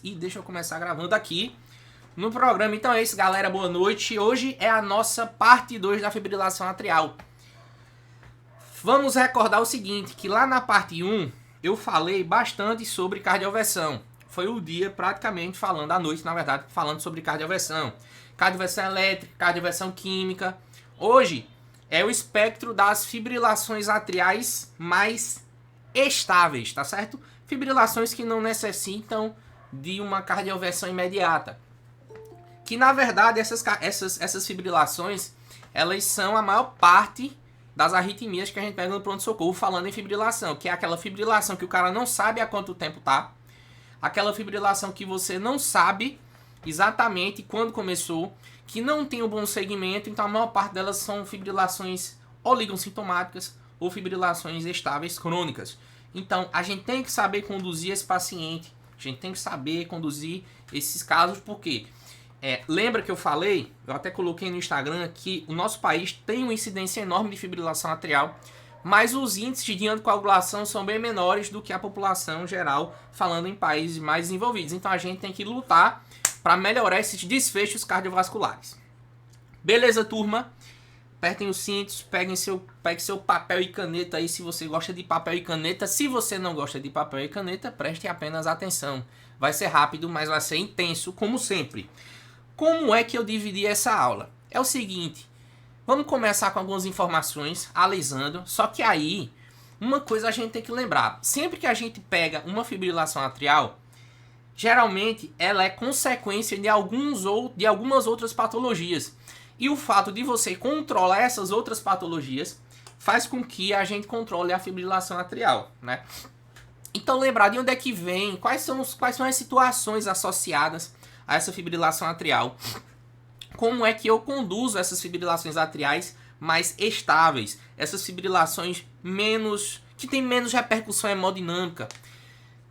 E deixa eu começar gravando aqui no programa. Então é isso, galera, boa noite. Hoje é a nossa parte 2 da fibrilação atrial. Vamos recordar o seguinte, que lá na parte 1 eu falei bastante sobre cardioversão. Foi o dia praticamente falando, à noite na verdade, falando sobre cardioversão. Cardioversão elétrica, cardioversão química. Hoje é o espectro das fibrilações atriais mais estáveis, tá certo? Fibrilações que não necessitam de uma cardioversão imediata. Que na verdade essas fibrilações, elas são a maior parte das arritmias que a gente pega no pronto-socorro falando em fibrilação, que é aquela fibrilação que o cara não sabe há quanto tempo tá, aquela fibrilação que você não sabe exatamente quando começou, que não tem um bom segmento, então a maior parte delas são fibrilações oligossintomáticas ou fibrilações estáveis crônicas. Então a gente tem que saber conduzir esse paciente, a gente tem que saber conduzir esses casos, porque lembra que eu falei, eu até coloquei no Instagram, que o nosso país tem uma incidência enorme de fibrilação atrial, mas os índices de anticoagulação são bem menores do que a população geral, falando em países mais desenvolvidos. Então a gente tem que lutar para melhorar esses desfechos cardiovasculares. Beleza, turma? Apertem os cintos, pegue seu papel e caneta aí se você gosta de papel e caneta. Se você não gosta de papel e caneta, preste apenas atenção. Vai ser rápido, mas vai ser intenso, como sempre. Como é que eu dividi essa aula? É o seguinte, vamos começar com algumas informações, alisando, só que aí, uma coisa a gente tem que lembrar. Sempre que a gente pega uma fibrilação atrial, geralmente ela é consequência de algumas outras patologias. E o fato de você controlar essas outras patologias faz com que a gente controle a fibrilação atrial, né? Então lembrar de onde é que vem, quais são as situações associadas a essa fibrilação atrial. Como é que eu conduzo essas fibrilações atriais mais estáveis, essas fibrilações que tem menos repercussão hemodinâmica.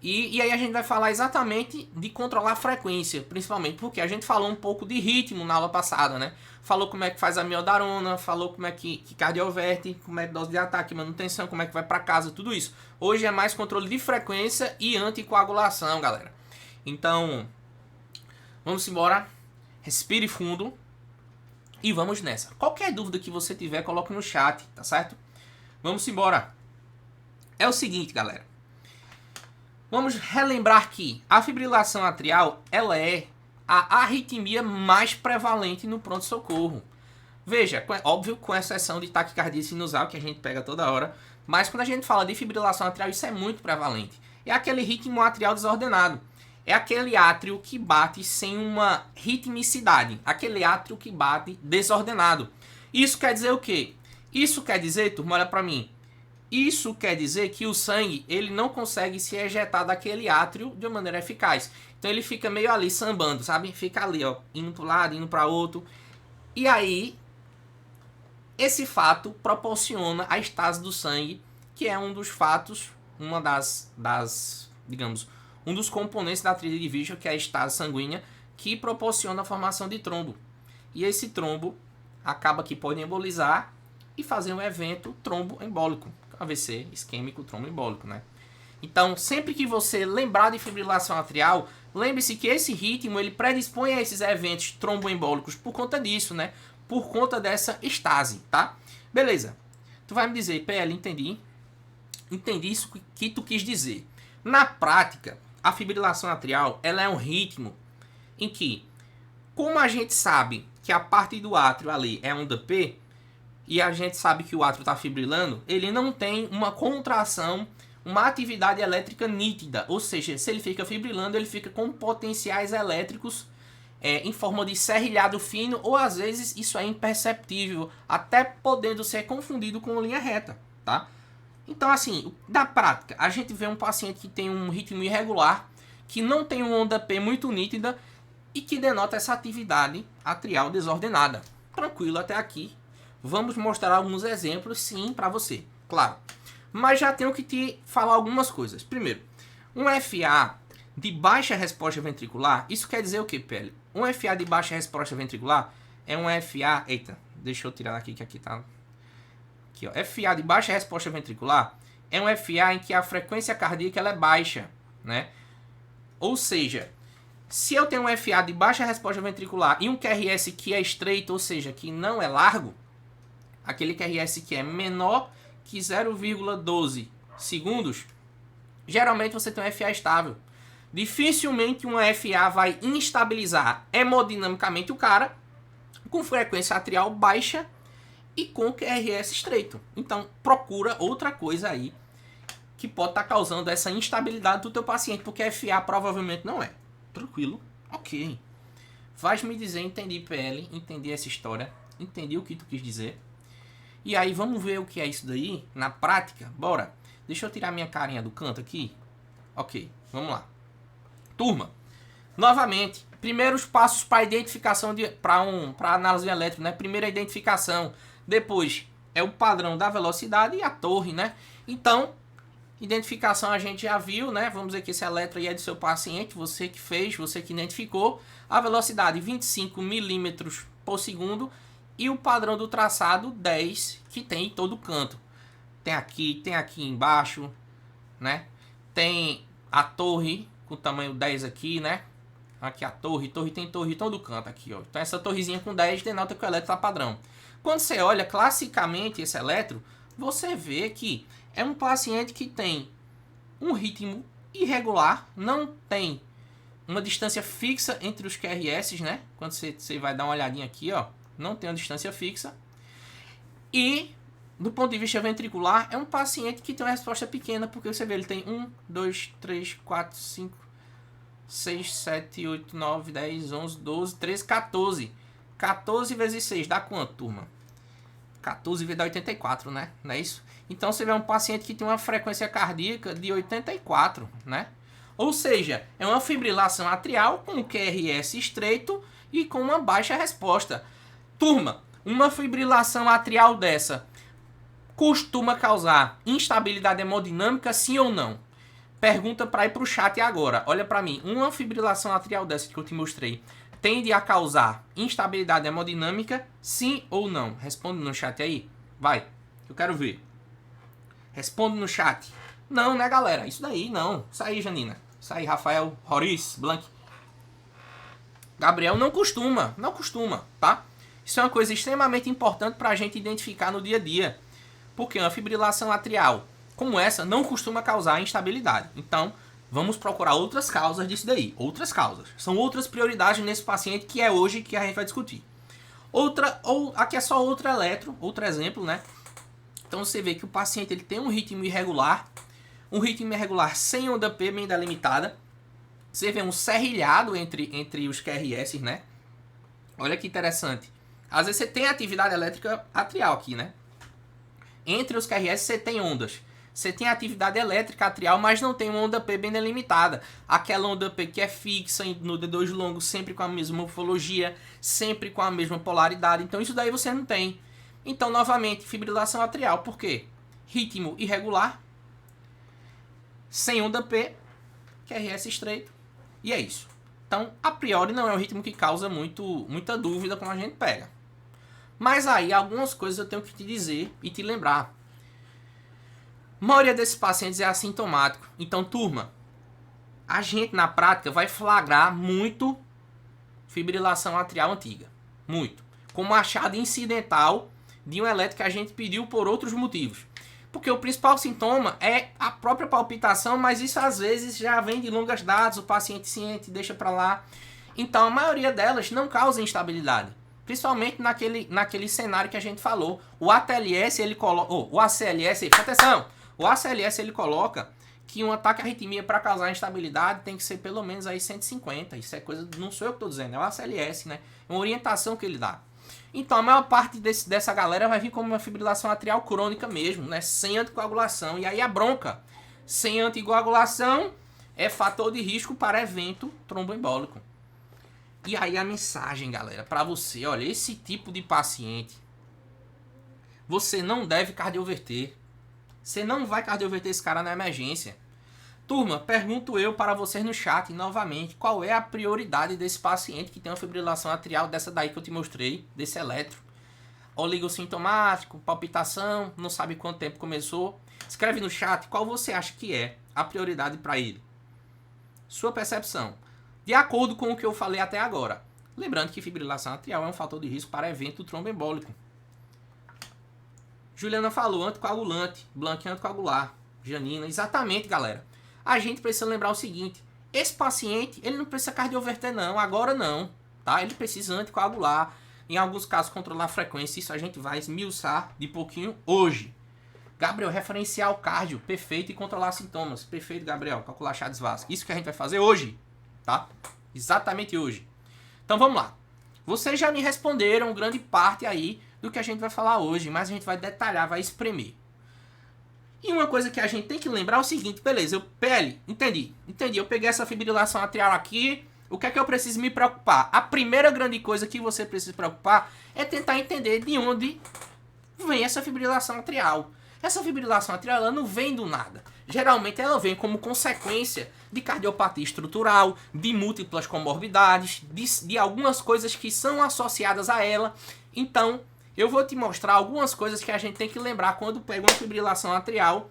E aí a gente vai falar exatamente de controlar a frequência, principalmente porque a gente falou um pouco de ritmo na aula passada, né? Falou como é que faz a miodarona, falou como é que cardioverte, como é que dose de ataque, manutenção, como é que vai para casa, tudo isso. Hoje é mais controle de frequência e anticoagulação, galera. Então, vamos embora, respire fundo e vamos nessa. Qualquer dúvida que você tiver, coloque no chat, tá certo? Vamos embora. É o seguinte, galera. Vamos relembrar que a fibrilação atrial, ela é a arritmia mais prevalente no pronto-socorro. Veja, óbvio, com exceção de taquicardia sinusal, que a gente pega toda hora, mas quando a gente fala de fibrilação atrial, isso é muito prevalente. É aquele ritmo atrial desordenado. É aquele átrio que bate sem uma ritmicidade. Aquele átrio que bate desordenado. Isso quer dizer o quê? Isso quer dizer, turma, olha pra mim. Isso quer dizer que o sangue ele não consegue se ejetar daquele átrio de uma maneira eficaz. Então ele fica meio ali sambando, sabe? Fica ali, ó, indo para um lado, indo para outro. E aí, esse fato proporciona a estase do sangue, que é um dos fatos, digamos, um dos componentes da tríade de Virchow, que é a estase sanguínea, que proporciona a formação de trombo. E esse trombo acaba que pode embolizar e fazer um evento tromboembólico. AVC isquêmico tromboembólico, né? Então, sempre que você lembrar de fibrilação atrial, lembre-se que esse ritmo ele predispõe a esses eventos tromboembólicos por conta disso, né? Por conta dessa estase, tá? Beleza. Tu vai me dizer, PL, entendi. Entendi isso que tu quis dizer. Na prática, a fibrilação atrial, ela é um ritmo em que, como a gente sabe que a parte do átrio ali é onda P, e a gente sabe que o átrio está fibrilando, ele não tem uma contração, uma atividade elétrica nítida. Ou seja, se ele fica fibrilando, ele fica com potenciais elétricos em forma de serrilhado fino, ou às vezes isso é imperceptível, até podendo ser confundido com linha reta, tá? Então, assim, na prática, a gente vê um paciente que tem um ritmo irregular, que não tem uma onda P muito nítida e que denota essa atividade atrial desordenada. Tranquilo até aqui. Vamos mostrar alguns exemplos, sim, para você, claro. Mas já tenho que te falar algumas coisas. Primeiro, um FA de baixa resposta ventricular, isso quer dizer o que, PL? Um FA de baixa resposta ventricular é um FA... Eita, deixa eu tirar aqui, que aqui tá... Aqui, ó. FA de baixa resposta ventricular é um FA em que a frequência cardíaca ela é baixa, né? Ou seja, Se eu tenho um FA de baixa resposta ventricular e um QRS que é estreito, ou seja, que não é largo, aquele QRS que é menor que 0,12 segundos, geralmente você tem um FA estável. Dificilmente uma FA vai instabilizar hemodinamicamente o cara com frequência atrial baixa e com QRS estreito. Então procura outra coisa aí que pode estar causando essa instabilidade do teu paciente, porque FA provavelmente não é. Tranquilo? Ok. Vais me dizer, entendi PL, entendi essa história, entendi o que tu quis dizer. E aí vamos ver o que é isso daí na prática? Bora. Deixa eu tirar minha carinha do canto aqui. Ok, vamos lá. Turma, novamente, primeiros passos para identificação para análise elétrica, né? Primeira identificação, depois é o padrão da velocidade e a torre, né? Então, identificação a gente já viu, né? Vamos dizer que esse eletro aí é do seu paciente, você que fez, você que identificou. A velocidade 25 milímetros por segundo e o padrão do traçado 10, que tem em todo canto. Tem aqui embaixo, né? Tem a torre com tamanho 10 aqui, né? Aqui a torre tem torre em todo canto aqui, ó. Então essa torrezinha com 10 denota que o eletro está padrão. Quando você olha classicamente esse eletro, você vê que é um paciente que tem um ritmo irregular, não tem uma distância fixa entre os QRS, né? Quando você vai dar uma olhadinha aqui, ó, não tem uma distância fixa. E, do ponto de vista ventricular, é um paciente que tem uma resposta pequena, porque você vê, ele tem 1, 2, 3, 4, 5, 6, 7, 8, 9, 10, 11, 12, 13, 14. 14 vezes 6 dá quanto, turma? 14 vezes dá 84, né? Não é isso? Então você vê um paciente que tem uma frequência cardíaca de 84, né? Ou seja, é uma fibrilação atrial com QRS estreito e com uma baixa resposta. Turma, uma fibrilação atrial dessa costuma causar instabilidade hemodinâmica, sim ou não? Pergunta para ir para o chat agora. Olha para mim, uma fibrilação atrial dessa que eu te mostrei tende a causar instabilidade hemodinâmica, sim ou não? Responde no chat aí. Vai, eu quero ver. Responde no chat. Não, né, galera? Isso daí, não. Isso aí, Janina. Isso aí, Rafael, Roriz, Blank. Gabriel, não costuma, tá? Isso é uma coisa extremamente importante para a gente identificar no dia a dia. Porque uma fibrilação atrial como essa não costuma causar instabilidade. Então, vamos procurar outras causas disso daí. Outras causas. São outras prioridades nesse paciente que é hoje que a gente vai discutir. Aqui é só outro exemplo, né? Então você vê que o paciente ele tem um ritmo irregular sem onda P bem delimitada. Você vê um serrilhado entre os QRS, né? Olha que interessante. Às vezes você tem atividade elétrica atrial aqui, né? Entre os QRS você tem ondas. Você tem atividade elétrica atrial, mas não tem uma onda P bem delimitada. Aquela onda P que é fixa no D2 longo, sempre com a mesma morfologia, sempre com a mesma polaridade. Então isso daí você não tem. Então, novamente, fibrilação atrial. Por quê? Ritmo irregular, sem onda P, QRS estreito, e é isso. Então, a priori, não é um ritmo que causa muita dúvida quando a gente pega. Mas aí, algumas coisas eu tenho que te dizer e te lembrar. A maioria desses pacientes é assintomático. Então, turma, a gente, na prática, vai flagrar muito fibrilação atrial antiga. Muito. Como achado incidental de um eletro que a gente pediu por outros motivos. Porque o principal sintoma é a própria palpitação, mas isso às vezes já vem de longas datas, o paciente ciente deixa para lá. Então a maioria delas não causa instabilidade. Principalmente naquele cenário que a gente falou. O ATLS, ele coloca... o ACLS, atenção! O ACLS, ele coloca que um ataque à arritmia para causar instabilidade tem que ser pelo menos aí 150. Isso é coisa... Não sou eu que estou dizendo, é o ACLS, né? É uma orientação que ele dá. Então a maior parte dessa galera vai vir como uma fibrilação atrial crônica mesmo, né? Sem anticoagulação. E aí a bronca. Sem anticoagulação é fator de risco para evento tromboembólico. E aí a mensagem, galera, para você, olha, esse tipo de paciente, você não deve cardioverter. Você não vai cardioverter esse cara na emergência. Turma, pergunto eu para vocês no chat novamente, qual é a prioridade desse paciente que tem uma fibrilação atrial dessa daí que eu te mostrei, desse eletro? Oligossintomático, palpitação, não sabe quanto tempo começou. Escreve no chat qual você acha que é a prioridade para ele. Sua percepção. de acordo com o que eu falei até agora. Lembrando que fibrilação atrial é um fator de risco para evento tromboembólico. Juliana falou anticoagulante, Blanque anticoagular, Janina, exatamente, galera. A gente precisa lembrar o seguinte, esse paciente, ele não precisa cardioverter não, agora não, tá? Ele precisa anticoagular, em alguns casos controlar a frequência, isso a gente vai esmiuçar de pouquinho hoje. Gabriel, referencial cardio, perfeito, e controlar sintomas, perfeito, Gabriel, calcular Chades-Vasco, isso que a gente vai fazer hoje, tá? Exatamente hoje. Então vamos lá. Vocês já me responderam grande parte aí do que a gente vai falar hoje, mas a gente vai detalhar, vai espremer. E uma coisa que a gente tem que lembrar é o seguinte, beleza, entendi, eu peguei essa fibrilação atrial aqui, o que é que eu preciso me preocupar? A primeira grande coisa que você precisa se preocupar é tentar entender de onde vem essa fibrilação atrial. Essa fibrilação atrial ela não vem do nada. Geralmente ela vem como consequência de cardiopatia estrutural, de múltiplas comorbidades, de algumas coisas que são associadas a ela. Então, eu vou te mostrar algumas coisas que a gente tem que lembrar quando pega uma fibrilação atrial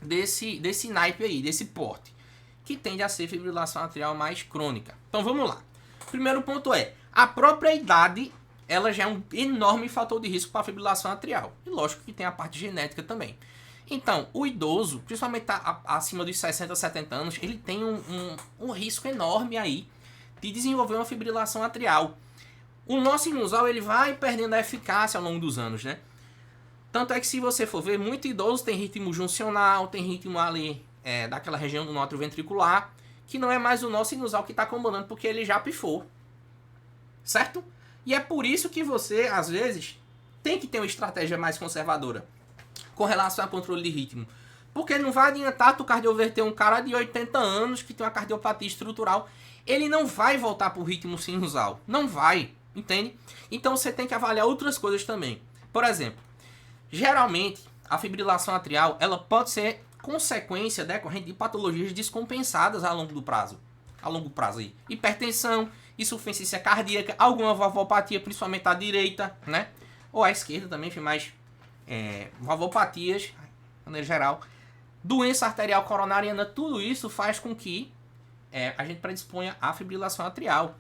desse naipe aí, desse porte, que tende a ser fibrilação atrial mais crônica. Então vamos lá. Primeiro ponto é, a própria idade, ela já é um enorme fator de risco para a fibrilação atrial. E lógico que tem a parte genética também. Então, o idoso, principalmente acima dos 60, 70 anos, ele tem um risco enorme aí de desenvolver uma fibrilação atrial. O nosso sinusal ele vai perdendo a eficácia ao longo dos anos, né? Tanto é que se você for ver, muito idoso tem ritmo juncional, tem ritmo ali daquela região do nó ventricular, que não é mais o nó sinusal que está comandando, porque ele já pifou. Certo? E é por isso que você, às vezes, tem que ter uma estratégia mais conservadora com relação ao controle de ritmo. Porque não vai adiantar tu cardioverter um cara de 80 anos que tem uma cardiopatia estrutural. Ele não vai voltar para o ritmo sinusal. Não vai. Entende? Então você tem que avaliar outras coisas também. Por exemplo, geralmente a fibrilação atrial ela pode ser consequência decorrente de patologias descompensadas a longo prazo. A longo prazo aí. Hipertensão, insuficiência cardíaca, alguma valvopatia, principalmente à direita, né? Ou à esquerda também, mas valvopatias, de maneira geral. Doença arterial coronariana, tudo isso faz com que a gente predisponha à fibrilação atrial.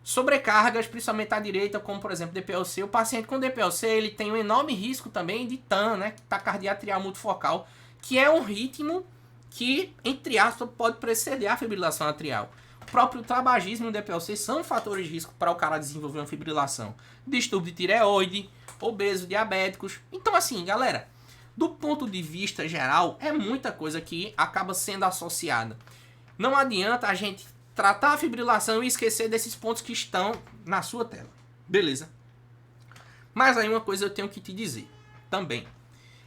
Sobrecargas, principalmente à direita, como por exemplo DPLC. O paciente com DPLC ele tem um enorme risco também de TAM, né? Taquicardia atrial multifocal, que é um ritmo que, entre aspas, pode preceder a fibrilação atrial. O próprio tabagismo e o DPLC são fatores de risco para o cara desenvolver uma fibrilação. Distúrbio de tireoide, obeso, diabéticos. Então assim, galera, do ponto de vista geral, é muita coisa que acaba sendo associada. Não adianta a gente tratar a fibrilação e esquecer desses pontos que estão na sua tela. Beleza? Mas aí uma coisa eu tenho que te dizer também.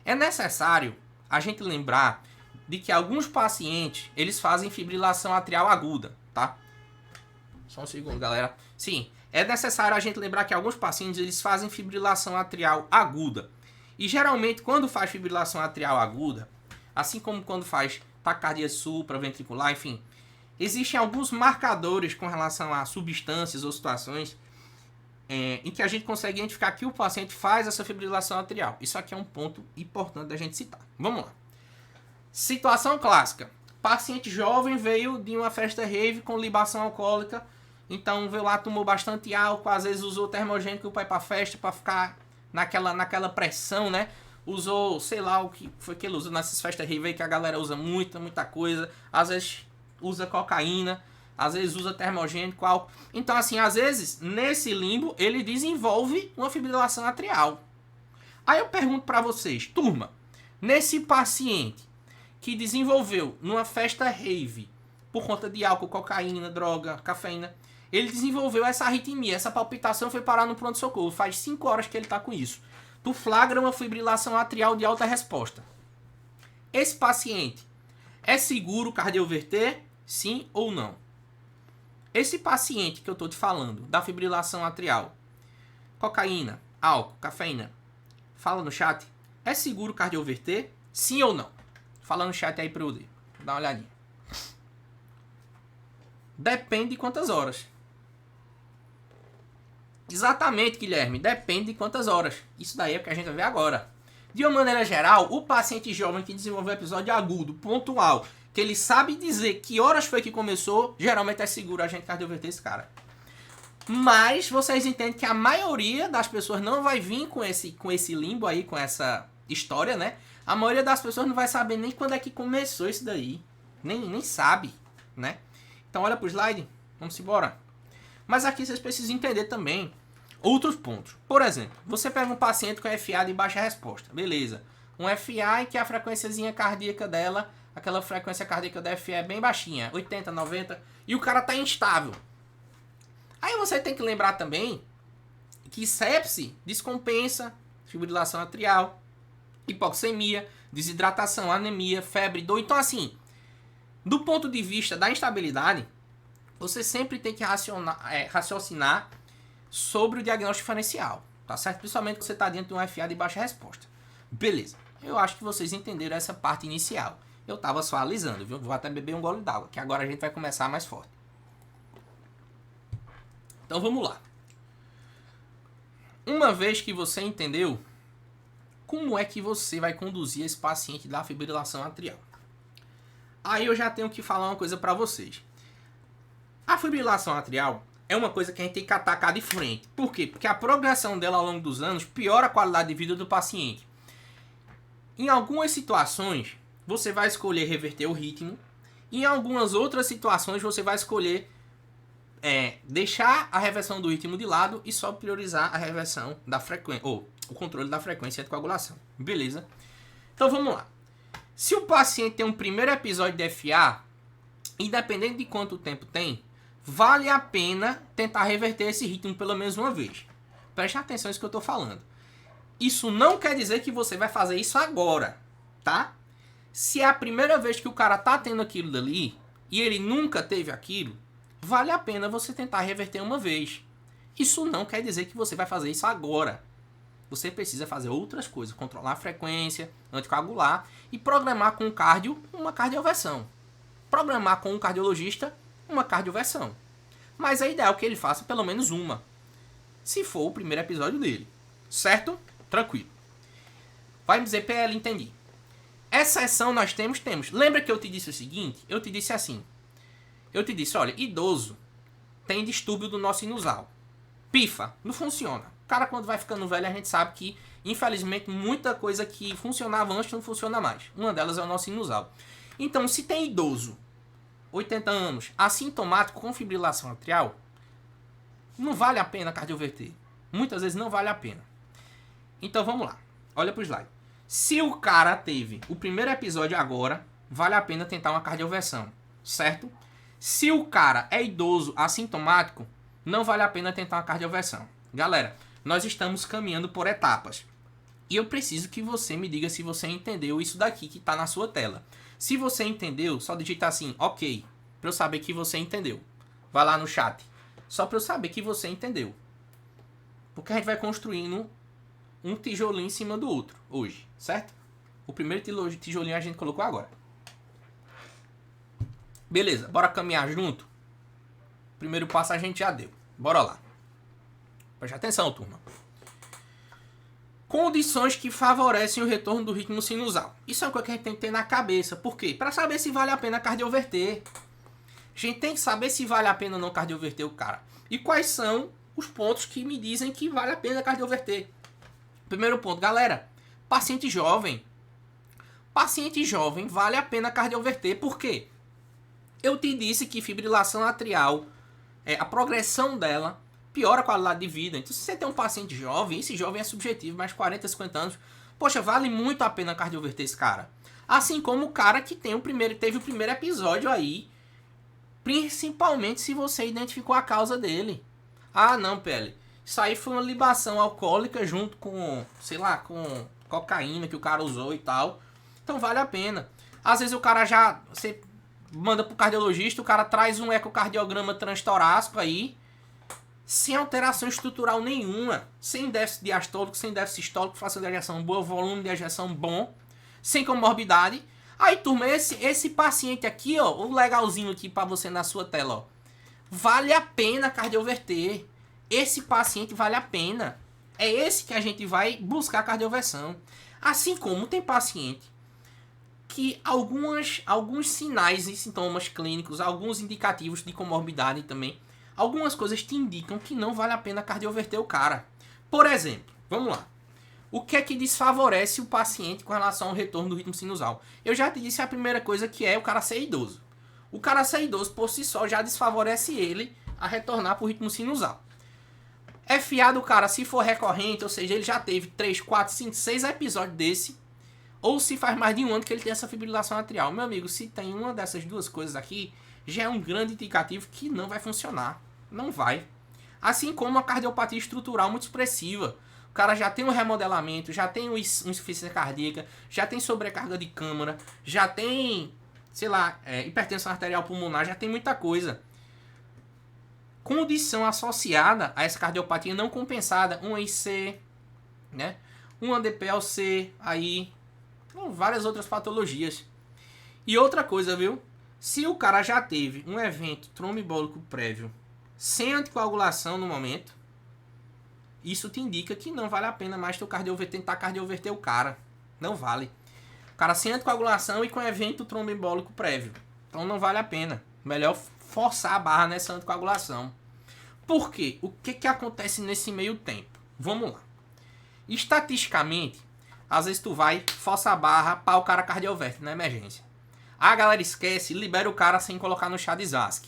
É necessário a gente lembrar de que alguns pacientes, eles fazem fibrilação atrial aguda, tá? Só um segundo, galera. Sim, é necessário a gente lembrar que alguns pacientes, eles fazem fibrilação atrial aguda. E geralmente, quando faz fibrilação atrial aguda, assim como quando faz taquicardia supraventricular, enfim, existem alguns marcadores com relação a substâncias ou situações em que a gente consegue identificar que o paciente faz essa fibrilação atrial. Isso aqui é um ponto importante da gente citar. Vamos lá. Situação clássica. Paciente jovem veio de uma festa rave com libação alcoólica. Então veio lá, tomou bastante álcool, às vezes usou termogênico para ir para a festa, para ficar naquela pressão, né? Usou, sei lá o que foi que ele usou nessas festas rave aí que a galera usa muita coisa. Às vezes usa cocaína, às vezes usa termogênico, álcool. Então assim, às vezes, nesse limbo, ele desenvolve uma fibrilação atrial. Aí eu pergunto para vocês, turma, nesse paciente que desenvolveu numa festa rave, por conta de álcool, cocaína, droga, cafeína, ele desenvolveu essa arritmia, essa palpitação foi parar no pronto-socorro. Faz 5 horas que ele está com isso. Tu flagra uma fibrilação atrial de alta resposta. Esse paciente é seguro cardioverter? Sim ou não? Esse paciente que eu estou te falando, da fibrilação atrial, cocaína, álcool, cafeína, fala no chat, é seguro cardioverter? Sim ou não? Fala no chat aí para eu ler. Dá uma olhadinha. Depende de quantas horas. Exatamente, Guilherme. Depende de quantas horas. Isso daí é o que a gente vai ver agora. De uma maneira geral, o paciente jovem que desenvolveu episódio agudo, pontual, que ele sabe dizer que horas foi que começou, geralmente é seguro a gente cardioverter esse cara. Mas vocês entendem que a maioria das pessoas não vai vir com esse limbo aí, com essa história, né? A maioria das pessoas não vai saber nem quando é que começou isso daí. Nem sabe, né? Então olha pro slide, vamos embora. Mas aqui vocês precisam entender também outros pontos. Por exemplo, você pega um paciente com FA de baixa resposta, beleza. Um FA em que a frequênciazinha cardíaca dela, aquela frequência cardíaca da FA é bem baixinha, 80, 90, e o cara tá instável. Aí você tem que lembrar também que sepse descompensa, fibrilação atrial, hipoxemia, desidratação, anemia, febre, dor. Então assim, do ponto de vista da instabilidade, você sempre tem que raciocinar sobre o diagnóstico diferencial, tá certo? Principalmente quando você está dentro de um FA de baixa resposta. Beleza, eu acho que vocês entenderam essa parte inicial. Eu estava só alisando, viu? Vou até beber um gole d'água, que agora a gente vai começar mais forte. Então vamos lá. Uma vez que você entendeu, como é que você vai conduzir esse paciente da fibrilação atrial? Aí eu já tenho que falar uma coisa para vocês. A fibrilação atrial é uma coisa que a gente tem que atacar de frente. Por quê? Porque a progressão dela ao longo dos anos piora a qualidade de vida do paciente. Em algumas situações, você vai escolher reverter o ritmo. Em algumas outras situações, você vai escolher deixar a reversão do ritmo de lado e só priorizar a reversão da frequência, ou o controle da frequência de coagulação. Beleza? Então vamos lá. Se o paciente tem um primeiro episódio de FA, independente de quanto tempo tem, vale a pena tentar reverter esse ritmo pelo menos uma vez. Preste atenção nisso que eu estou falando. Isso não quer dizer que você vai fazer isso agora, tá? Se é a primeira vez que o cara tá tendo aquilo dali e ele nunca teve aquilo, vale a pena você tentar reverter uma vez. Isso não quer dizer que você vai fazer isso agora. Você precisa fazer outras coisas, controlar a frequência, anticoagular e programar com o cardio uma cardioversão. Programar com um cardiologista uma cardioversão. Mas é ideal que ele faça pelo menos uma, se for o primeiro episódio dele. Certo? Tranquilo. Vai me dizer, PL, entendi. Exceção nós temos. Lembra que eu te disse o seguinte? Eu te disse assim. Eu te disse, olha, idoso tem distúrbio do nó sinusal. Pifa, não funciona. O cara, quando vai ficando velho, a gente sabe que, infelizmente, muita coisa que funcionava antes não funciona mais. Uma delas é o nó sinusal. Então, se tem idoso, 80 anos, assintomático com fibrilação atrial, não vale a pena cardioverter. Muitas vezes não vale a pena. Então, vamos lá. Olha pro slide. Se o cara teve o primeiro episódio agora, vale a pena tentar uma cardioversão, certo? Se o cara é idoso, assintomático, não vale a pena tentar uma cardioversão. Galera, nós estamos caminhando por etapas. E eu preciso que você me diga se você entendeu isso daqui que está na sua tela. Se você entendeu, só digita assim, ok, para eu saber que você entendeu. Vai lá no chat. Só para eu saber que você entendeu. Porque a gente vai construindo um tijolinho em cima do outro hoje, certo? O primeiro tijolinho a gente colocou agora. Beleza, bora caminhar junto? Primeiro passo a gente já deu. Bora lá. Preste atenção, turma. Condições que favorecem o retorno do ritmo sinusal. Isso é uma coisa que a gente tem que ter na cabeça. Por quê? Para saber se vale a pena cardioverter. A gente tem que saber se vale a pena ou não cardioverter o cara. E quais são os pontos que me dizem que vale a pena cardioverter. Primeiro ponto, galera. Paciente jovem. Paciente jovem vale a pena cardioverter. Por quê? Eu te disse que fibrilação atrial, a progressão dela piora a qualidade de vida. Então, se você tem um paciente jovem, esse jovem é subjetivo, mais 40, 50 anos, poxa, vale muito a pena cardioverter esse cara. Assim como o cara que teve o primeiro episódio aí, principalmente se você identificou a causa dele. Ah, não, PL, isso aí foi uma libação alcoólica junto com, sei lá, com cocaína que o cara usou e tal. Então vale a pena. Às vezes o cara já, você manda pro cardiologista, o cara traz um ecocardiograma transtorácico aí, sem alteração estrutural nenhuma, sem déficit diastólico, sem déficit sistólico, fácil de ejeção boa, volume de ejeção bom, sem comorbidade. Aí, turma, esse paciente aqui, ó, o legalzinho aqui pra você na sua tela, ó, vale a pena cardioverter. Esse paciente vale a pena. É esse que a gente vai buscar cardioversão. Assim como tem paciente que alguns sinais e sintomas clínicos, alguns indicativos de comorbidade também, algumas coisas te indicam que não vale a pena cardioverter o cara. Por exemplo, vamos lá. O que é que desfavorece o paciente com relação ao retorno do ritmo sinusal? Eu já te disse a primeira coisa, que é o cara ser idoso. O cara ser idoso por si só já desfavorece ele a retornar para o ritmo sinusal. FA do cara, se for recorrente, ou seja, ele já teve 3, 4, 5, 6 episódios desse, ou se faz mais de um ano que ele tem essa fibrilação atrial. Meu amigo, se tem uma dessas duas coisas aqui, já é um grande indicativo que não vai funcionar. Não vai. Assim como a cardiopatia estrutural muito expressiva. O cara já tem um remodelamento, já tem uma insuficiência cardíaca, já tem sobrecarga de câmara, já tem, sei lá, hipertensão arterial pulmonar, já tem muita coisa. Condição associada a essa cardiopatia não compensada, um IC, né? Um ADPLC, aí, várias outras patologias. E outra coisa, viu? Se o cara já teve um evento tromboembólico prévio sem anticoagulação no momento, isso te indica que não vale a pena mais tentar cardioverter o cara. Não vale. O cara sem anticoagulação e com evento tromboembólico prévio. Então não vale a pena. Melhor forçar a barra nessa anticoagulação. Por quê? O que acontece nesse meio tempo? Vamos lá. Estatisticamente, às vezes tu vai, força a barra, pá, o cara cardioverte na emergência. A galera esquece e libera o cara sem colocar no chá de Zask.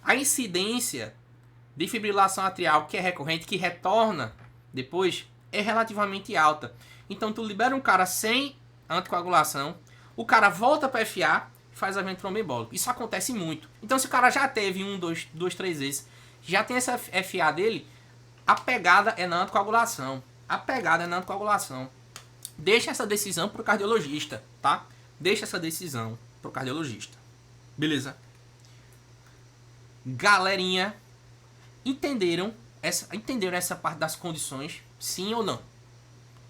A incidência de fibrilação atrial que é recorrente, que retorna depois, é relativamente alta. Então tu libera um cara sem anticoagulação, o cara volta para FA e faz evento tromboembólico. Isso acontece muito. Então se o cara já teve 1, 2, 3 vezes, já tem essa FA dele, a pegada é na anticoagulação. A pegada é na anticoagulação. Deixa essa decisão pro cardiologista, tá? Deixa essa decisão pro cardiologista. Beleza? Galerinha, entenderam essa parte das condições, sim ou não?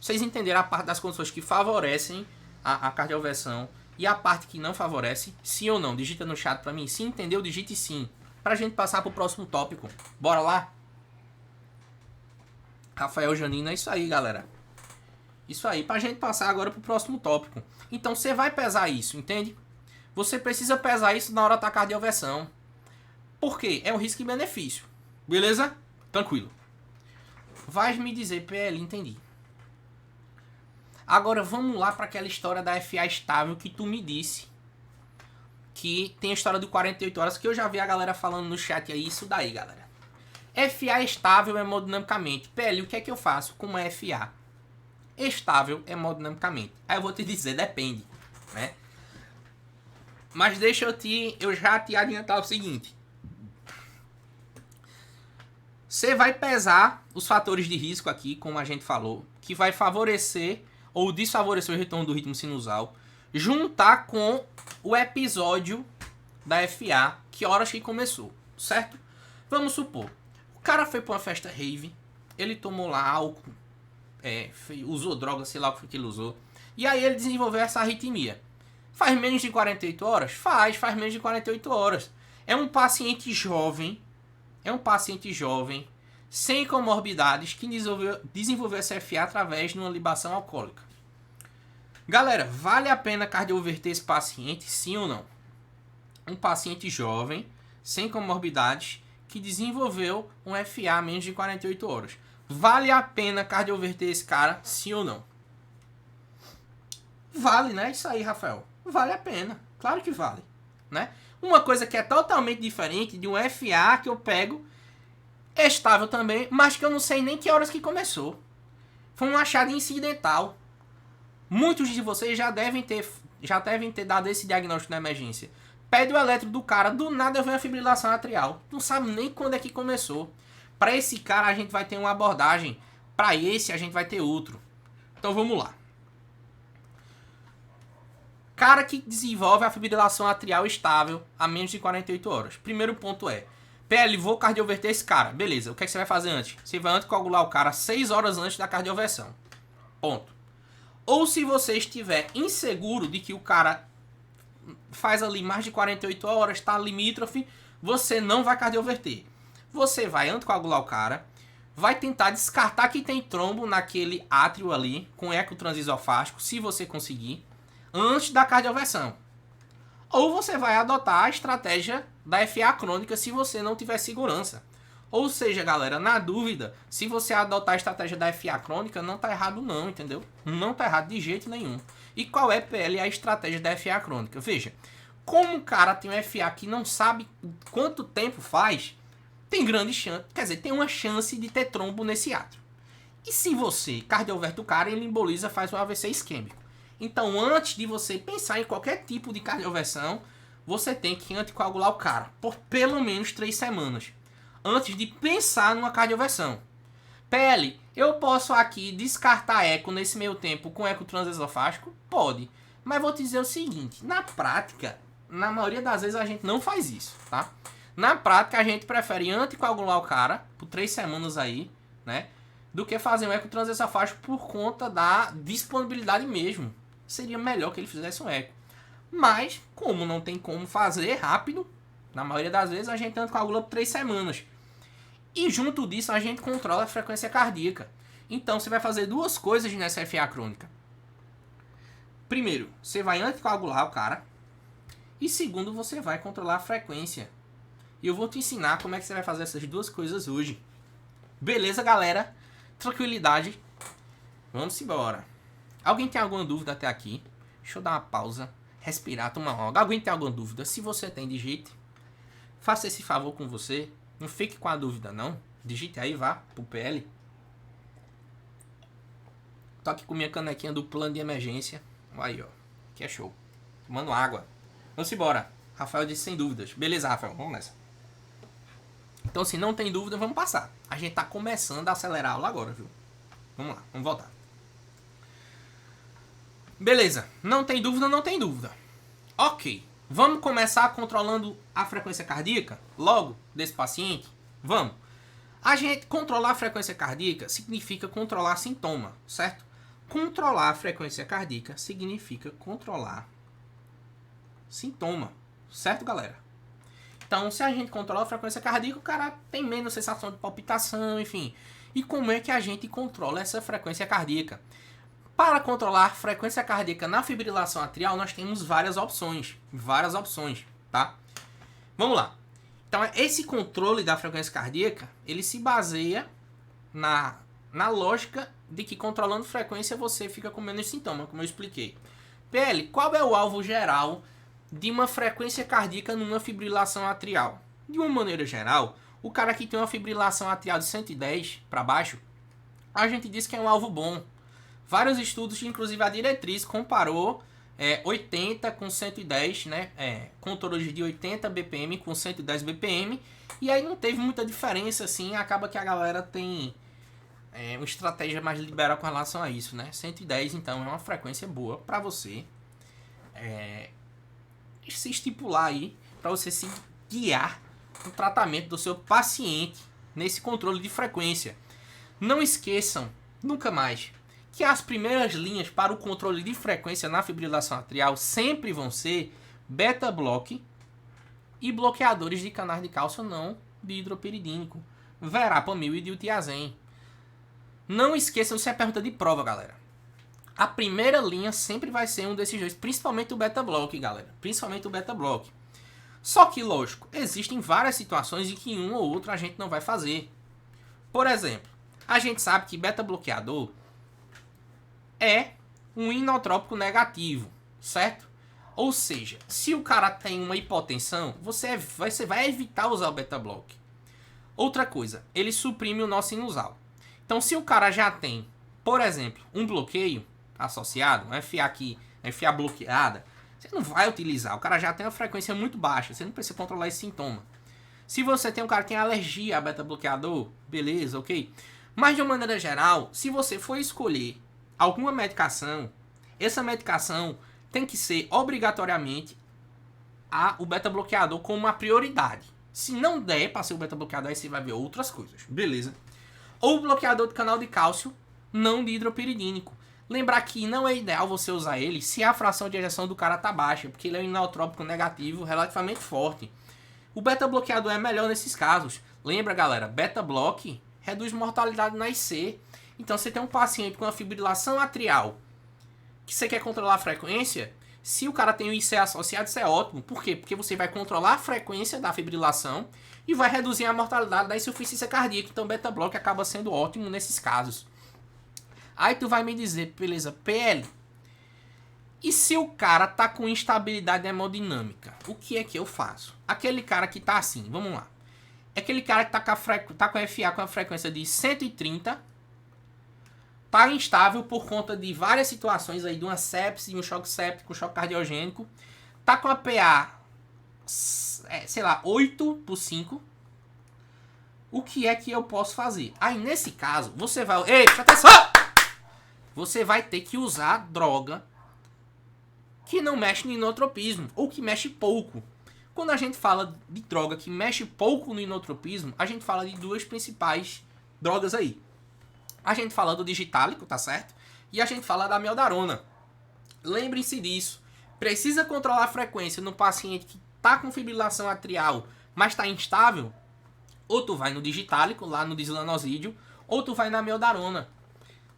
Vocês entenderam a parte das condições que favorecem a cardioversão e a parte que não favorece, sim ou não? Digita no chat pra mim, sim, entendeu? Digite sim. Pra gente passar pro próximo tópico. Bora lá? Rafael Janino, é isso aí, galera. Isso aí, pra gente passar agora pro próximo tópico. Então você vai pesar isso, entende? Você precisa pesar isso na hora da cardioversão. Por quê? É um risco e benefício. Beleza? Tranquilo. Vai me dizer, PL, entendi. Agora vamos lá para aquela história da FA estável que tu me disse. Que tem a história do 48 horas, que eu já vi a galera falando no chat aí, isso daí, galera. FA estável hemodinamicamente. PL, o que é que eu faço com uma FA estável hemodinamicamente? Aí eu vou te dizer, depende, né? Mas deixa eu já te adiantar o seguinte. Você vai pesar os fatores de risco aqui, como a gente falou, que vai favorecer ou desfavorecer o retorno do ritmo sinusal, juntar com o episódio da FA, que horas que começou, certo? Vamos supor, o cara foi para uma festa rave, ele tomou lá álcool, usou droga, sei lá o que ele usou, e aí ele desenvolveu essa arritmia. Faz menos de 48 horas? Faz menos de 48 horas. É um paciente jovem, sem comorbidades, que desenvolveu essa FA através de uma libação alcoólica. Galera, vale a pena cardioverter esse paciente, sim ou não? Um paciente jovem, sem comorbidades, que desenvolveu um FA menos de 48 horas. Vale a pena cardioverter esse cara, sim ou não? Vale, né? Isso aí, Rafael. Vale a pena. Claro que vale, né? Uma coisa que é totalmente diferente de um FA que eu pego estável também, mas que eu não sei nem que horas que começou. Foi um achado incidental. Muitos de vocês já devem ter dado esse diagnóstico na emergência. Pede o eletro do cara, do nada vem a fibrilação atrial. Não sabe nem quando é que começou. Para esse cara a gente vai ter uma abordagem, para esse a gente vai ter outro. Então vamos lá. Cara que desenvolve a fibrilação atrial estável a menos de 48 horas. Primeiro ponto é, PL, vou cardioverter esse cara. Beleza, o que é que você vai fazer antes? Você vai anticoagular o cara 6 horas antes da cardioversão. Ponto. Ou se você estiver inseguro de que o cara faz ali mais de 48 horas, está limítrofe, você não vai cardioverter. Você vai anticoagular o cara, vai tentar descartar que tem trombo naquele átrio ali, com eco transesofágico, se você conseguir. antes da cardioversão. Ou você vai adotar a estratégia da FA crônica se você não tiver segurança. Ou seja, galera, na dúvida, se você adotar a estratégia da FA crônica, não tá errado não, entendeu? Não tá errado de jeito nenhum. E qual é, PL, a estratégia da FA crônica? Veja, como o cara tem um FA que não sabe quanto tempo faz, tem grande chance, quer dizer, tem uma chance de ter trombo nesse átrio. E se você cardioverte o cara, ele emboliza, faz um AVC isquêmico. Então, antes de você pensar em qualquer tipo de cardioversão, você tem que anticoagular o cara por pelo menos 3 semanas. Antes de pensar numa cardioversão. PL, eu posso aqui descartar eco nesse meio tempo com eco transesofágico? Pode. Mas vou te dizer o seguinte, na prática, na maioria das vezes a gente não faz isso, tá? Na prática a gente prefere anticoagular o cara por 3 semanas aí, né? Do que fazer um eco transesofágico por conta da disponibilidade mesmo. Seria melhor que ele fizesse um eco. Mas, como não tem como fazer rápido, na maioria das vezes a gente anticoagula por 3 semanas. E junto disso a gente controla a frequência cardíaca. Então você vai fazer duas coisas nessa FA crônica. Primeiro, você vai anticoagular o cara. E segundo, você vai controlar a frequência. E eu vou te ensinar como é que você vai fazer essas duas coisas hoje. Beleza, galera? Tranquilidade. Vamos embora. Alguém tem alguma dúvida até aqui? Deixa eu dar uma pausa, respirar, tomar água. Alguém tem alguma dúvida? Se você tem, digite. Faça esse favor com você. Não fique com a dúvida, não. Digite aí, vá pro PL. Tô aqui com minha canequinha do plano de emergência. Aí, ó. Que é show. Tomando água. Vamos embora. Rafael disse sem dúvidas. Beleza, Rafael. Vamos nessa. Então, se não tem dúvida, vamos passar. A gente tá começando a acelerar a aula agora, viu? Vamos lá. Vamos voltar. Beleza. Não tem dúvida, não tem dúvida. Ok. Vamos começar controlando a frequência cardíaca logo desse paciente? Vamos. A gente controlar a frequência cardíaca significa controlar sintoma, certo? Controlar a frequência cardíaca significa controlar sintoma, certo, galera? Então, se a gente controla a frequência cardíaca, o cara tem menos sensação de palpitação, enfim. E como é que a gente controla essa frequência cardíaca? Para controlar a frequência cardíaca na fibrilação atrial, nós temos várias opções, tá? Vamos lá. Então, esse controle da frequência cardíaca, ele se baseia na lógica de que controlando frequência você fica com menos sintoma, como eu expliquei. PL, qual é o alvo geral de uma frequência cardíaca numa fibrilação atrial? De uma maneira geral, o cara que tem uma fibrilação atrial de 110 para baixo, a gente diz que é um alvo bom. Vários estudos, inclusive a diretriz, comparou 80 com 110, né? Controles de 80 BPM com 110 BPM. E aí não teve muita diferença, assim. Acaba que a galera tem uma estratégia mais liberal com relação a isso, né? 110, então, é uma frequência boa para você se estipular aí, para você se guiar no tratamento do seu paciente nesse controle de frequência. Não esqueçam, nunca mais, que as primeiras linhas para o controle de frequência na fibrilação atrial sempre vão ser beta-bloque e bloqueadores de canais de cálcio não dihidropiridínico, verapamil e diltiazem. Não esqueçam, isso é pergunta de prova, galera. A primeira linha sempre vai ser um desses dois, principalmente o beta-bloque, galera. Principalmente o beta-bloque. Só que, lógico, existem várias situações em que um ou outro a gente não vai fazer. Por exemplo, a gente sabe que beta-bloqueador é um inotrópico negativo, certo? Ou seja, se o cara tem uma hipotensão, você vai evitar usar o beta-bloque. Outra coisa, ele suprime o nó sinusal. Então, se o cara já tem, por exemplo, um bloqueio associado, uma FA bloqueada, você não vai utilizar. O cara já tem uma frequência muito baixa, você não precisa controlar esse sintoma. Se você tem um cara que tem alergia a beta-bloqueador, beleza, ok? Mas de uma maneira geral, se você for escolher alguma medicação, essa medicação tem que ser obrigatoriamente o beta-bloqueador como uma prioridade. Se não der para ser o beta-bloqueador, aí você vai ver outras coisas, beleza? Ou bloqueador de canal de cálcio não dihidropiridínico. Lembrar que não é ideal você usar ele se a fração de ejeção do cara tá baixa, porque ele é um inotrópico negativo relativamente forte. O beta-bloqueador é melhor nesses casos. Lembra, galera, beta-bloque reduz mortalidade na IC. Então, você tem um paciente com uma fibrilação atrial que você quer controlar a frequência, Se o cara tem o IC associado, isso é ótimo. Por quê? Porque você vai controlar a frequência da fibrilação e vai reduzir a mortalidade da insuficiência cardíaca. Então, beta block acaba sendo ótimo nesses casos. Aí tu vai me dizer, beleza, PL. E se o cara tá com instabilidade hemodinâmica? O que é que eu faço? Aquele cara que tá assim, vamos lá. Aquele cara que tá com a FA com a frequência de 130, tá instável por conta de várias situações aí, de uma sepse, um choque séptico, um choque cardiogênico. Tá com a PA, sei lá, 8/5. O que é que eu posso fazer? Aí, nesse caso, você vai... Ei, presta atenção! Você vai ter que usar droga que não mexe no inotropismo, ou que mexe pouco. Quando a gente fala de droga que mexe pouco no inotropismo, a gente fala de duas principais drogas aí. A gente fala do digitálico, tá certo? E a gente fala da amiodarona. Lembrem-se disso. Precisa controlar a frequência no paciente que tá com fibrilação atrial, mas tá instável? Ou tu vai no digitálico, lá no dislanosídeo, ou tu vai na amiodarona.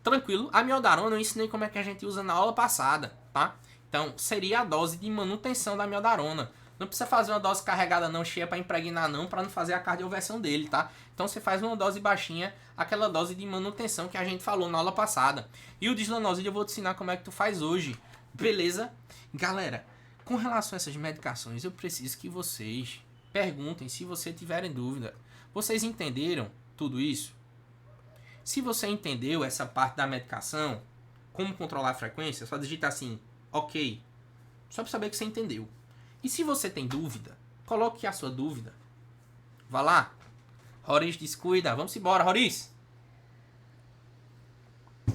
Tranquilo? A amiodarona eu ensinei como é que a gente usa na aula passada, tá? Então, seria a dose de manutenção da amiodarona. Não precisa fazer uma dose carregada não, cheia para impregnar não, para não fazer a cardioversão dele, tá? Então, você faz uma dose baixinha, aquela dose de manutenção que a gente falou na aula passada. E o dislanosídeo eu vou te ensinar como é que tu faz hoje, beleza? Galera, com relação a essas medicações, eu preciso que vocês perguntem se vocês tiverem dúvida. Vocês entenderam tudo isso? Se você entendeu essa parte da medicação, como controlar a frequência, só digita assim, ok. Só para saber que você entendeu. E se você tem dúvida, coloque a sua dúvida. Vá lá. Roriz descuida. Vamos embora, Roriz.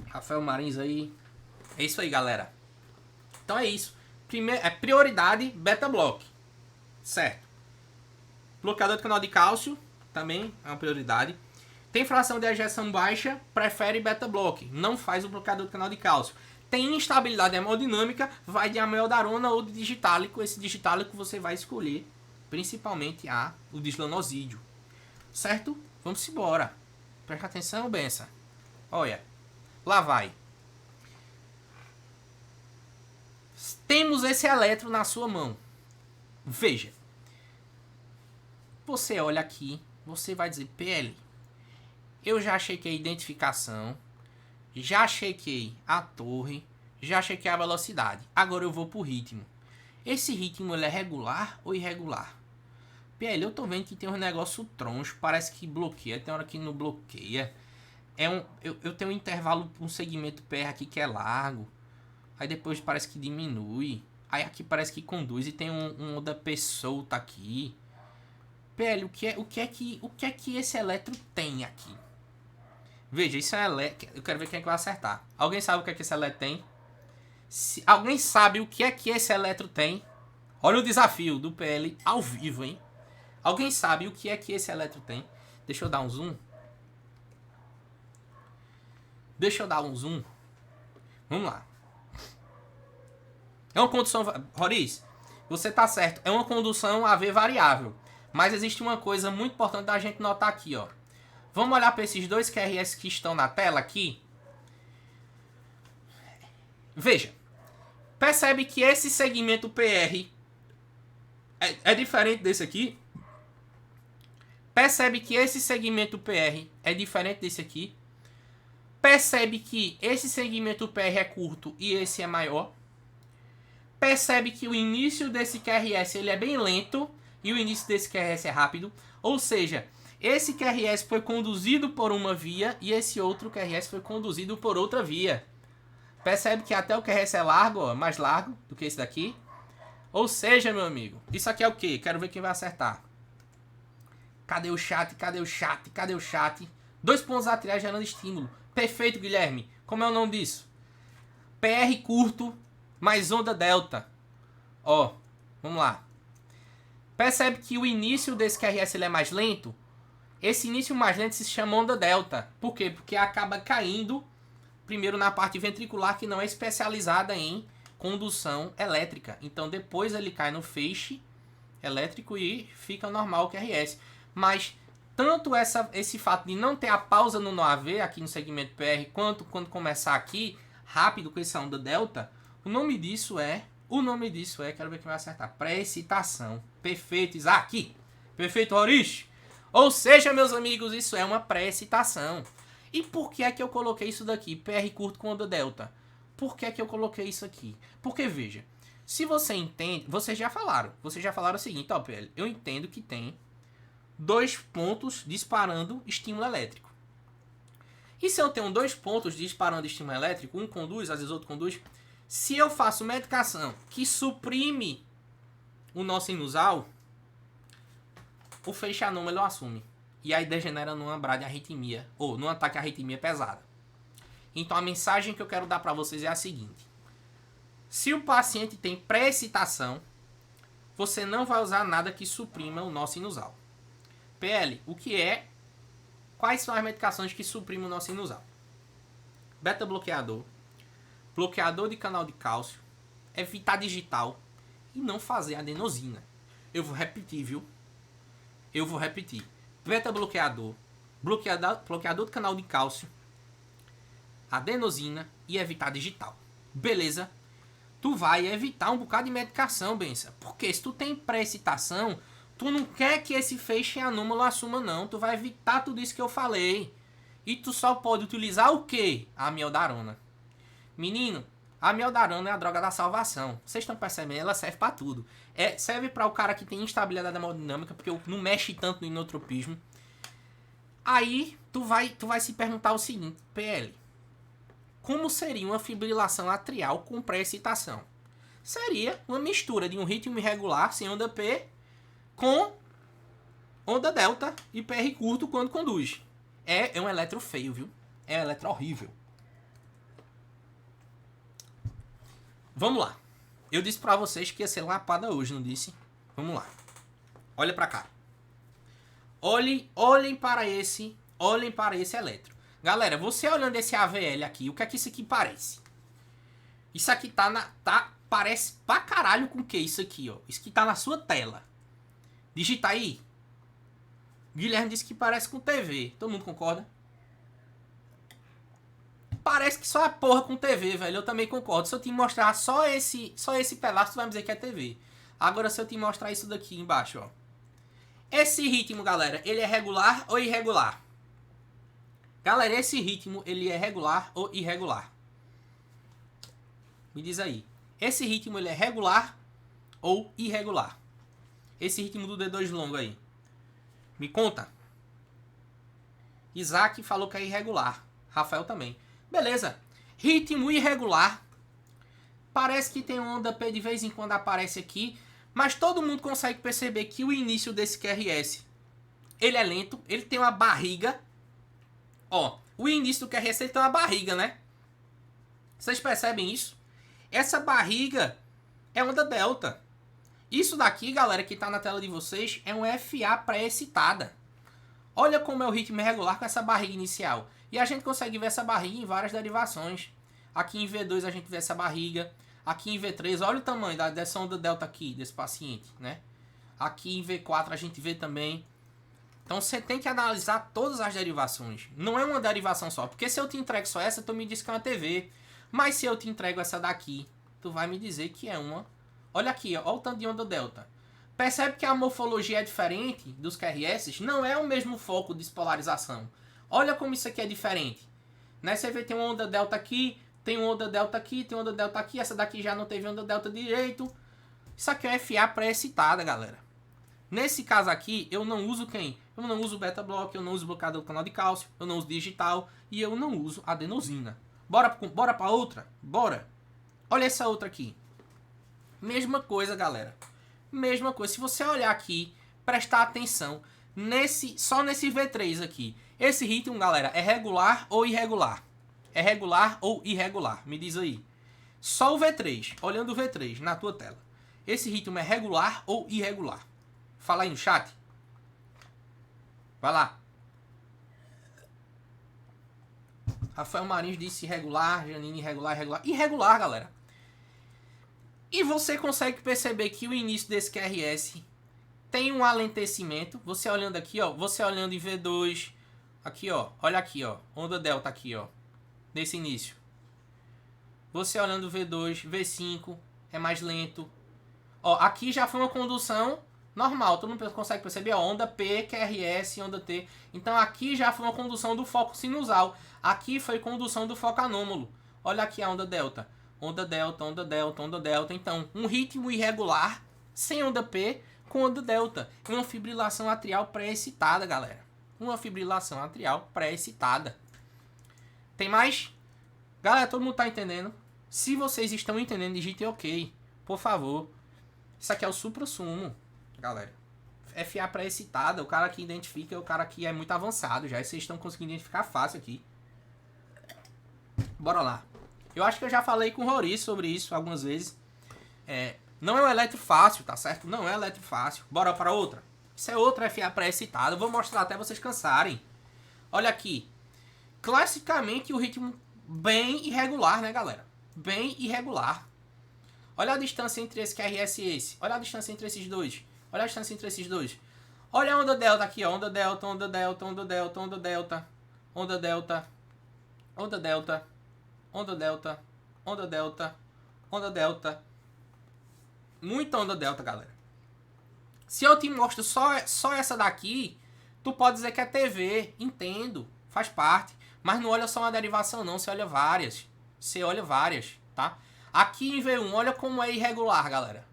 Rafael Marins aí. É isso aí, galera. Então é isso. Primeiro, prioridade beta block. Certo. Bloqueador do canal de cálcio. Também é uma prioridade. Tem fração de ejeção baixa, prefere beta block. Não faz o bloqueador do canal de cálcio. Tem instabilidade hemodinâmica, vai de amiodarona ou de digitálico. Esse digitálico você vai escolher principalmente o dislanosídeo. Certo? Vamos embora. Presta atenção, benção. Olha, lá vai. Temos esse eletro na sua mão. Veja. Você olha aqui, você vai dizer, PL, eu já chequei a identificação, já chequei a torre, já chequei a velocidade. Agora eu vou pro ritmo. Esse ritmo ele é regular ou irregular? PL, eu tô vendo que tem um negócio troncho, parece que bloqueia, tem hora que não bloqueia. Eu tenho um intervalo, um segmento PR aqui que é largo, aí depois parece que diminui, aí aqui parece que conduz e tem um ODP solto aqui. PL, o que é que esse eletro tem aqui? Veja, isso é eletro. Eu quero ver quem é que vai acertar. Alguém sabe o que é que esse eletro tem? Se alguém sabe o que é que esse eletro tem, olha o desafio do PL ao vivo, hein? Alguém sabe o que é que esse eletro tem? Deixa eu dar um zoom. Vamos lá. É uma condução... Roriz, você tá certo. É uma condução AV variável. Mas existe uma coisa muito importante da gente notar aqui, ó. Vamos olhar para esses dois QRS que estão na tela aqui. Veja. Percebe que esse segmento PR é diferente desse aqui? Percebe que esse segmento PR é diferente desse aqui? Percebe que esse segmento PR é curto e esse é maior? Percebe que o início desse QRS ele é bem lento e o início desse QRS é rápido? Ou seja, esse QRS foi conduzido por uma via e esse outro QRS foi conduzido por outra via. Percebe que até o QRS é largo, ó, mais largo do que esse daqui? Ou seja, meu amigo, isso aqui é o quê? Quero ver quem vai acertar. Cadê o chat? Cadê o chat? Cadê o chat? 2 pontos atriais gerando estímulo. Perfeito, Guilherme. Como é o nome disso? PR curto mais onda delta. Ó, vamos lá. Percebe que o início desse QRS ele é mais lento? Esse início mais lento se chama onda delta. Por quê? Porque acaba caindo primeiro na parte ventricular que não é especializada em condução elétrica. Então depois ele cai no feixe elétrico e fica normal o QRS. Mas tanto esse fato de não ter a pausa no NOAV aqui no segmento PR, quanto quando começar aqui rápido com essa onda delta, o nome disso é O nome disso quero ver quem vai acertar, pré-excitação. Perfeito, Isaac. Perfeito, Orish. Ou seja, meus amigos, isso é uma pré-excitação. E por que é que eu coloquei isso daqui? PR curto com onda delta. Por que é que eu coloquei isso aqui? Porque, veja, se você entende... Vocês já falaram o seguinte, ó, PL. Eu entendo que tem 2 pontos disparando estímulo elétrico. E se eu tenho 2 pontos disparando estímulo elétrico, um conduz, às vezes outro conduz, se eu faço medicação que suprime o nó sinusal, o feixe anômalo assume. E aí degenera numa bradiarritmia, ou num ataque à arritmia pesada. Então a mensagem que eu quero dar para vocês é a seguinte. Se o paciente tem pré-excitação, você não vai usar nada que suprima o nó sinusal. PL, o que é? Quais são as medicações que suprimem o nó sinusal? Beta-bloqueador, bloqueador de canal de cálcio, evitar digital e não fazer adenosina. Eu vou repetir, viu? Eu vou repetir. Beta-bloqueador, bloqueador do canal de cálcio, adenosina e evitar digital. Beleza? Tu vai evitar um bocado de medicação, benção. Porque se tu tem pré-excitação, tu não quer que esse feixe anômalo assuma, não. Tu vai evitar tudo isso que eu falei. E tu só pode utilizar o quê? A amiodarona. Menino, a amiodarona é a droga da salvação. Vocês estão percebendo? Ela serve pra tudo. Serve para o cara que tem instabilidade hemodinâmica, porque não mexe tanto no inotropismo. Aí, tu vai se perguntar o seguinte, PL. Como seria uma fibrilação atrial com pré-excitação? Seria uma mistura de um ritmo irregular, sem onda P, com onda delta e PR curto quando conduz. É um eletro feio, viu? É um eletro horrível. Vamos lá. Eu disse pra vocês que ia ser lapada hoje, não disse? Vamos lá. Olha pra cá. Olhem para esse eletro. Galera, você olhando esse AVL aqui, o que é que isso aqui parece? Isso aqui parece pra caralho com o que isso aqui, ó? Isso aqui tá na sua tela. Digita aí. Guilherme disse que parece com TV. Todo mundo concorda? Parece que só a porra com TV, velho. Eu também concordo. Se eu te mostrar só esse pedaço, tu vai me dizer que é TV. Agora, se eu te mostrar isso daqui embaixo, ó. Esse ritmo, galera, ele é regular ou irregular? Galera, esse ritmo, ele é regular ou irregular? Me diz aí. Esse ritmo, ele é regular ou irregular? Esse ritmo do D2 longo aí. Me conta. Isaac falou que é irregular. Rafael também. Beleza. Ritmo irregular. Parece que tem uma onda P de vez em quando aparece aqui. Mas todo mundo consegue perceber que o início desse QRS, ele é lento. Ele tem uma barriga. Ó, o início do QRS, ele tem uma barriga, né? Vocês percebem isso? Essa barriga é onda delta. Isso daqui, galera, que tá na tela de vocês, é um FA pré-excitada. Olha como é o ritmo irregular com essa barriga inicial. E a gente consegue ver essa barriga em várias derivações. Aqui em V2 a gente vê essa barriga. Aqui em V3, olha o tamanho dessa onda delta aqui, desse paciente, né? Aqui em V4 a gente vê também. Então você tem que analisar todas as derivações. Não é uma derivação só. Porque se eu te entrego só essa, tu me diz que é uma TV. Mas se eu te entrego essa daqui, tu vai me dizer que é uma... Olha aqui, ó, olha o tanto de onda delta. Percebe que a morfologia é diferente dos QRS? Não é o mesmo foco de despolarização. Olha como isso aqui é diferente. Né? Você vê que tem uma onda delta aqui, tem uma onda delta aqui, tem uma onda delta aqui. Essa daqui já não teve onda delta direito. Isso aqui é FA pré-excitada, galera. Nesse caso aqui, eu não uso quem? Eu não uso beta-block, eu não uso bloqueador do canal de cálcio, eu não uso digital e eu não uso adenosina. Bora pra outra? Bora. Olha essa outra aqui. Mesma coisa, galera. Mesma coisa. Se você olhar aqui, prestar atenção, só nesse V3 aqui. Esse ritmo, galera, é regular ou irregular? É regular ou irregular? Me diz aí. Só o V3, olhando o V3 na tua tela. Esse ritmo é regular ou irregular? Fala aí no chat. Vai lá. Rafael Marins disse irregular, Janine irregular, irregular. Irregular, galera. E você consegue perceber que o início desse QRS tem um alentecimento. Você olhando aqui, ó. Você olhando em V2. Aqui, ó. Olha aqui, ó. Onda delta aqui, ó. Nesse início. Você olhando V2, V5. é mais lento. Ó, aqui já foi uma condução normal, todo mundo consegue perceber, ó, onda P, QRS, onda T. Então aqui já foi uma condução do foco sinusal. Aqui foi condução do foco anômalo. Olha aqui a onda delta. Onda delta, onda delta, onda delta. Então, um ritmo irregular, sem onda P, com onda delta. Uma fibrilação atrial pré-excitada, galera. Uma fibrilação atrial pré-excitada. Tem mais? Galera, todo mundo tá entendendo? Se vocês estão entendendo, digitem OK, por favor. Isso aqui é o suprassumo, galera. FA pré-excitada, o cara que identifica, o cara que é muito avançado já. E vocês estão conseguindo identificar fácil aqui. Bora lá. Eu acho que eu já falei com o Rori sobre isso algumas vezes. Não é um eletrofácil, tá certo? Não é eletrofácil. Bora para outra. Isso é outra FA pré-excitada. Eu vou mostrar até vocês cansarem. Olha aqui. Classicamente o ritmo bem irregular, né, galera? Bem irregular. Olha a distância entre esse QRS e esse. Olha a distância entre esses dois. Olha a distância entre esses dois. Olha a onda delta aqui, ó. Onda delta, onda delta, onda delta, onda delta. Onda delta. Onda delta. Onda delta. Onda delta. Onda delta. Muita onda delta, galera. Se eu te mostro só essa daqui, tu pode dizer que é TV. Entendo. Faz parte. Mas não olha só uma derivação, não. Você olha várias. Você olha várias, tá? Aqui em V1, olha como é irregular, galera.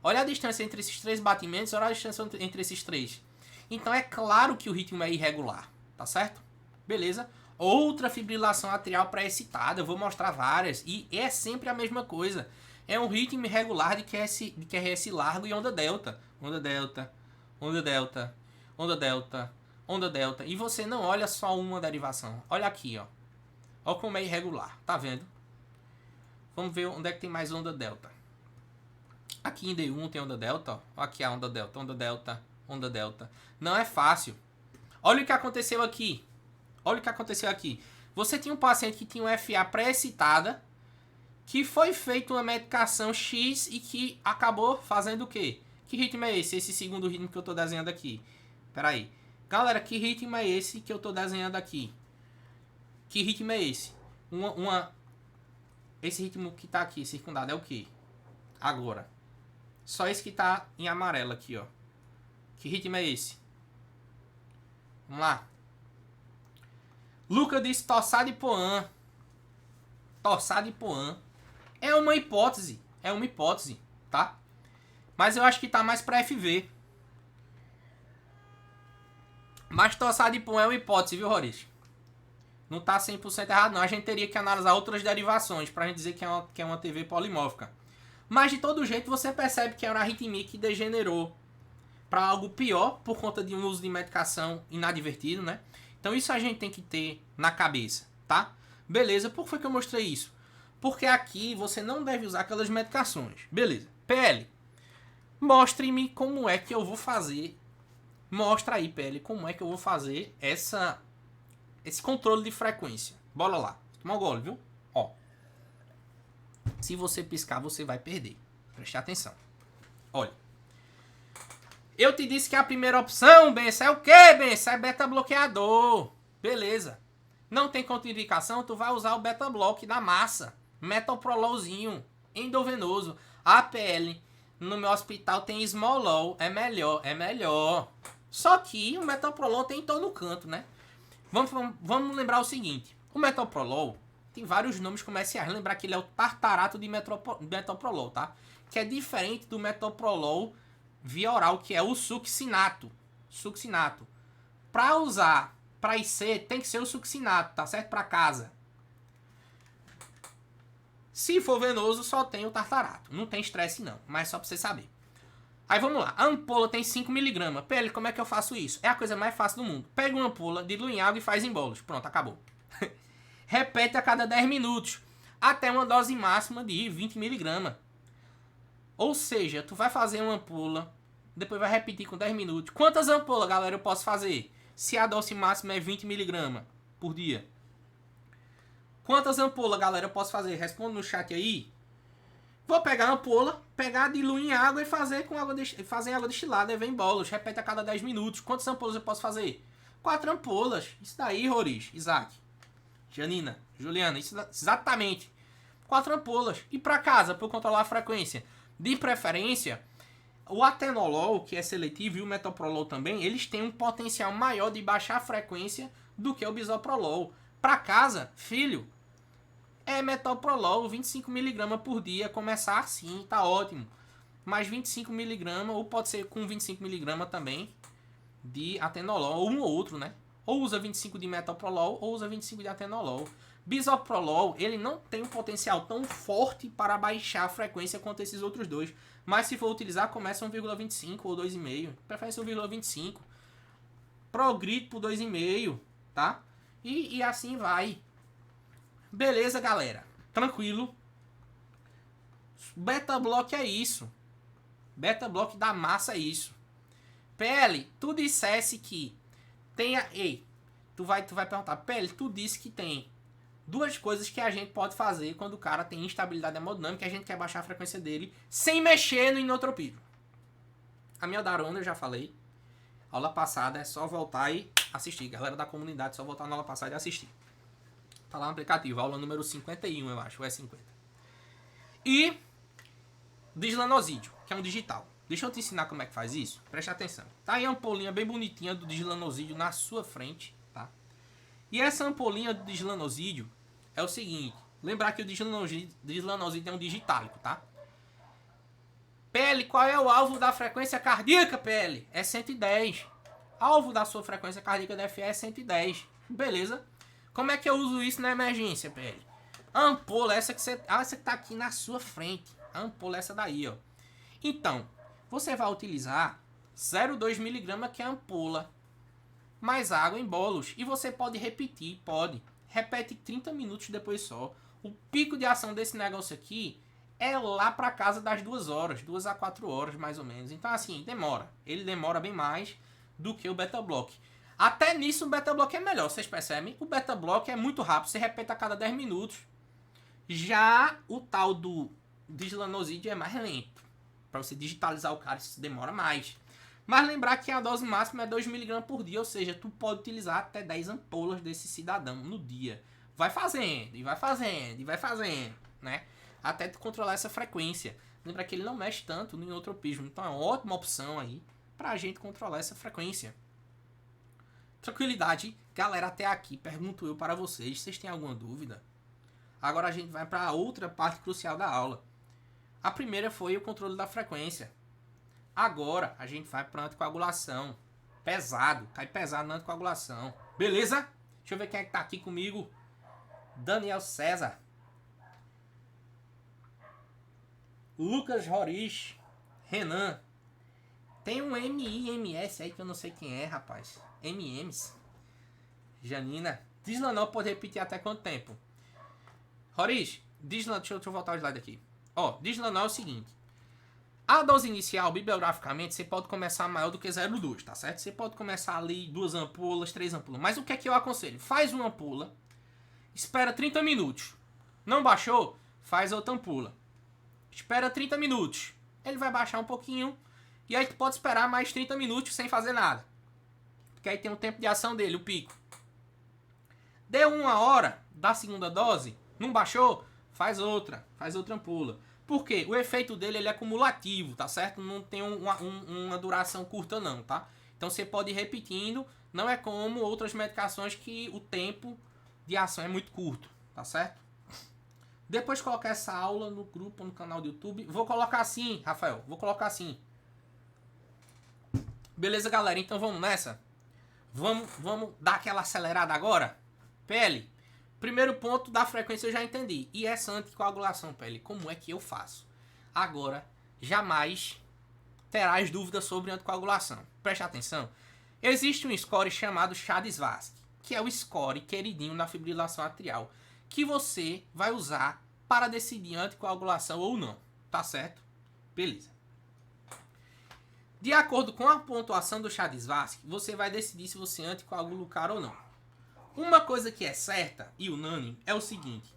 Olha a distância entre esses três batimentos, olha a distância entre esses três. Então é claro que o ritmo é irregular, tá certo? Beleza? Outra fibrilação atrial pré-excitada, eu vou mostrar várias. E é sempre a mesma coisa. É um ritmo irregular de QRS largo e onda delta. Onda delta, onda delta, onda delta, onda delta. E você não olha só uma derivação. Olha aqui, ó. Olha como é irregular, tá vendo? Vamos ver onde é que tem mais onda delta. Aqui em D1 tem onda delta, ó. Aqui a onda delta, onda delta, onda delta. Não é fácil. Olha o que aconteceu aqui. Olha o que aconteceu aqui. Você tinha um paciente que tinha uma FA pré-excitada, que foi feita uma medicação X e que acabou fazendo o quê? Que ritmo é esse? Esse segundo ritmo que eu tô desenhando aqui. Pera aí. Galera, que ritmo é esse que eu tô desenhando aqui? Que ritmo é esse? Esse ritmo que tá aqui, circundado, é o quê? Agora. Só esse que tá em amarelo aqui, ó. Que ritmo é esse? Vamos lá. Luca disse Torsade e Poan. Torsade e Poan. É uma hipótese. É uma hipótese, tá? Mas eu acho que tá mais pra FV. Mas Torsade e Poan é uma hipótese, viu, Roriz? Não tá 100% errado, não. A gente teria que analisar outras derivações pra gente dizer que é uma TV polimórfica. Mas de todo jeito você percebe que é uma arritmia que degenerou para algo pior por conta de um uso de medicação inadvertido, né? Então isso a gente tem que ter na cabeça, tá? Beleza, por que foi que eu mostrei isso? Porque aqui você não deve usar aquelas medicações. Beleza. PL, mostre-me como é que eu vou fazer. Mostra aí, PL, como é que eu vou fazer esse controle de frequência. Bora lá. Toma um gole, viu? Ó. Se você piscar, você vai perder. Preste atenção. Olha. Eu te disse que a primeira opção, Bença, é o quê, Bença? É beta-bloqueador. Beleza. Não tem contraindicação, tu vai usar o beta-bloque da massa. Metoprololzinho. Endovenoso. APL. No meu hospital tem Smolol. É melhor, é melhor. Só que o metoprolol tem em todo canto, né? Vamos lembrar o seguinte. O metoprolol tem vários nomes comerciais. Lembrar que ele é o tartarato de metoprolol, tá? Que é diferente do metoprolol via oral, que é o succinato. Succinato. Pra usar pra IC, tem que ser o succinato, tá certo? Pra casa. Se for venoso, só tem o tartarato. Não tem estresse não, mas só pra você saber. Aí vamos lá. A ampola tem 5mg. PL, como é que eu faço isso? É a coisa mais fácil do mundo. Pega uma ampola, dilui em água e faz em bolos. Pronto, acabou. Repete a cada 10 minutos. Até uma dose máxima de 20mg. Ou seja, tu vai fazer uma ampola, depois vai repetir com 10 minutos. Quantas ampolas, galera, eu posso fazer? Se a dose máxima é 20mg por dia. Quantas ampolas, galera, eu posso fazer? Responde no chat aí. Vou pegar a ampola, diluir em água e fazer em água destilada. E vem em bolos. Repete a cada 10 minutos. Quantas ampolas eu posso fazer? 4 ampolas. Isso daí, Roriz, Isaac, Janina, Juliana. Isso exatamente. 4 ampolas. E para casa, para controlar a frequência, de preferência, o atenolol, que é seletivo, e o metoprolol também, eles têm um potencial maior de baixar a frequência do que o bisoprolol. Para casa, filho, é metoprolol, 25mg por dia, começar assim, tá ótimo. Mais 25mg, ou pode ser com 25mg também, de atenolol, ou um ou outro, né? Ou usa 25 de metoprolol, ou usa 25 de atenolol. Bisoprolol, ele não tem um potencial tão forte para baixar a frequência quanto esses outros dois. Mas se for utilizar, começa 1,25 ou 2,5. Preferência 1,25. Progride por 2,5, tá? E assim vai. Beleza, galera? Tranquilo. Beta Block é isso. Beta Block da massa é isso. PL, tu dissesse que tenha... Ei, tu vai perguntar, PL, tu disse que tem duas coisas que a gente pode fazer quando o cara tem instabilidade hemodinâmica e a gente quer baixar a frequência dele sem mexer no inotropismo. A miodarona eu já falei. Aula passada é só voltar e assistir. Galera da comunidade, só voltar na aula passada e assistir. Tá lá no aplicativo, aula número 51, eu acho, ou é 50. E dislanosídeo, que é um digital. Deixa eu te ensinar como é que faz isso. Preste atenção. Tá aí a ampolinha bem bonitinha do dislanosídeo na sua frente, tá? E essa ampolinha do dislanosídeo é o seguinte. Lembrar que o dislanosídeo é um digitálico, tá? PL, qual é o alvo da frequência cardíaca, PL? É 110. Alvo da sua frequência cardíaca da FE é 110. Beleza? Como é que eu uso isso na emergência, PL? A ampola, essa que tá aqui na sua frente. A ampola é essa daí, ó. Então, você vai utilizar 0,2mg, que é a ampola, mais água em bolos. E você pode repetir, pode. Repete 30 minutos depois só. O pico de ação desse negócio aqui é lá pra casa das 2 horas. 2 a 4 horas, mais ou menos. Então, assim, demora. Ele demora bem mais do que o Beta Block. Até nisso o Beta Block é melhor, vocês percebem? O Beta Block é muito rápido, você repete a cada 10 minutos. Já o tal do dislanosídeo é mais lento. Para você digitalizar o cara, isso demora mais. Mas lembrar que a dose máxima é 2mg por dia, ou seja, tu pode utilizar até 10 ampolas desse cidadão no dia. Vai fazendo, e vai fazendo, e vai fazendo, né? Até tu controlar essa frequência. Lembra que ele não mexe tanto no inotropismo, então é uma ótima opção aí pra gente controlar essa frequência. Tranquilidade, galera, até aqui, pergunto eu para vocês, vocês têm alguma dúvida? Agora a gente vai para a outra parte crucial da aula. A primeira foi o controle da frequência. Agora a gente vai para a anticoagulação. Pesado, cai pesado na anticoagulação. Beleza? Deixa eu ver quem é que tá aqui comigo. Daniel César. Lucas Roriz. Renan. Tem um MIMS aí que eu não sei quem é, rapaz. MMs. Janina. Dislanol pode repetir até quanto tempo? Roriz, Dislanol, deixa eu voltar o slide aqui. Ó, Dislanol é o seguinte. A dose inicial, bibliograficamente, você pode começar maior do que 0,2, tá certo? Você pode começar ali 2 ampolas, 3 ampolas. Mas o que é que eu aconselho? Faz uma ampola, espera 30 minutos. Não baixou? Faz outra ampola. Espera 30 minutos. Ele vai baixar um pouquinho. E aí tu pode esperar mais 30 minutos sem fazer nada. Porque aí tem o tempo de ação dele, o pico. Deu 1 hora da segunda dose, não baixou? Faz outra ampola. Por quê? O efeito dele ele é cumulativo, tá certo? Não tem uma duração curta não, tá? Então você pode ir repetindo, não é como outras medicações que o tempo de ação é muito curto, tá certo? Depois colocar essa aula no grupo, no canal do YouTube. Vou colocar assim, Rafael, vou colocar assim. Beleza, galera? Então vamos nessa? Vamos dar aquela acelerada agora? PL, primeiro ponto da frequência eu já entendi. E essa anticoagulação, PL, como é que eu faço? Agora, jamais terás dúvidas sobre anticoagulação. Preste atenção. Existe um score chamado Chades-Vasque, que é o score queridinho na fibrilação atrial, que você vai usar para decidir anticoagulação ou não. Tá certo? Beleza. De acordo com a pontuação do Chades-Vasque, você vai decidir se você anticoagula o cara ou não. Uma coisa que é certa e unânime é o seguinte.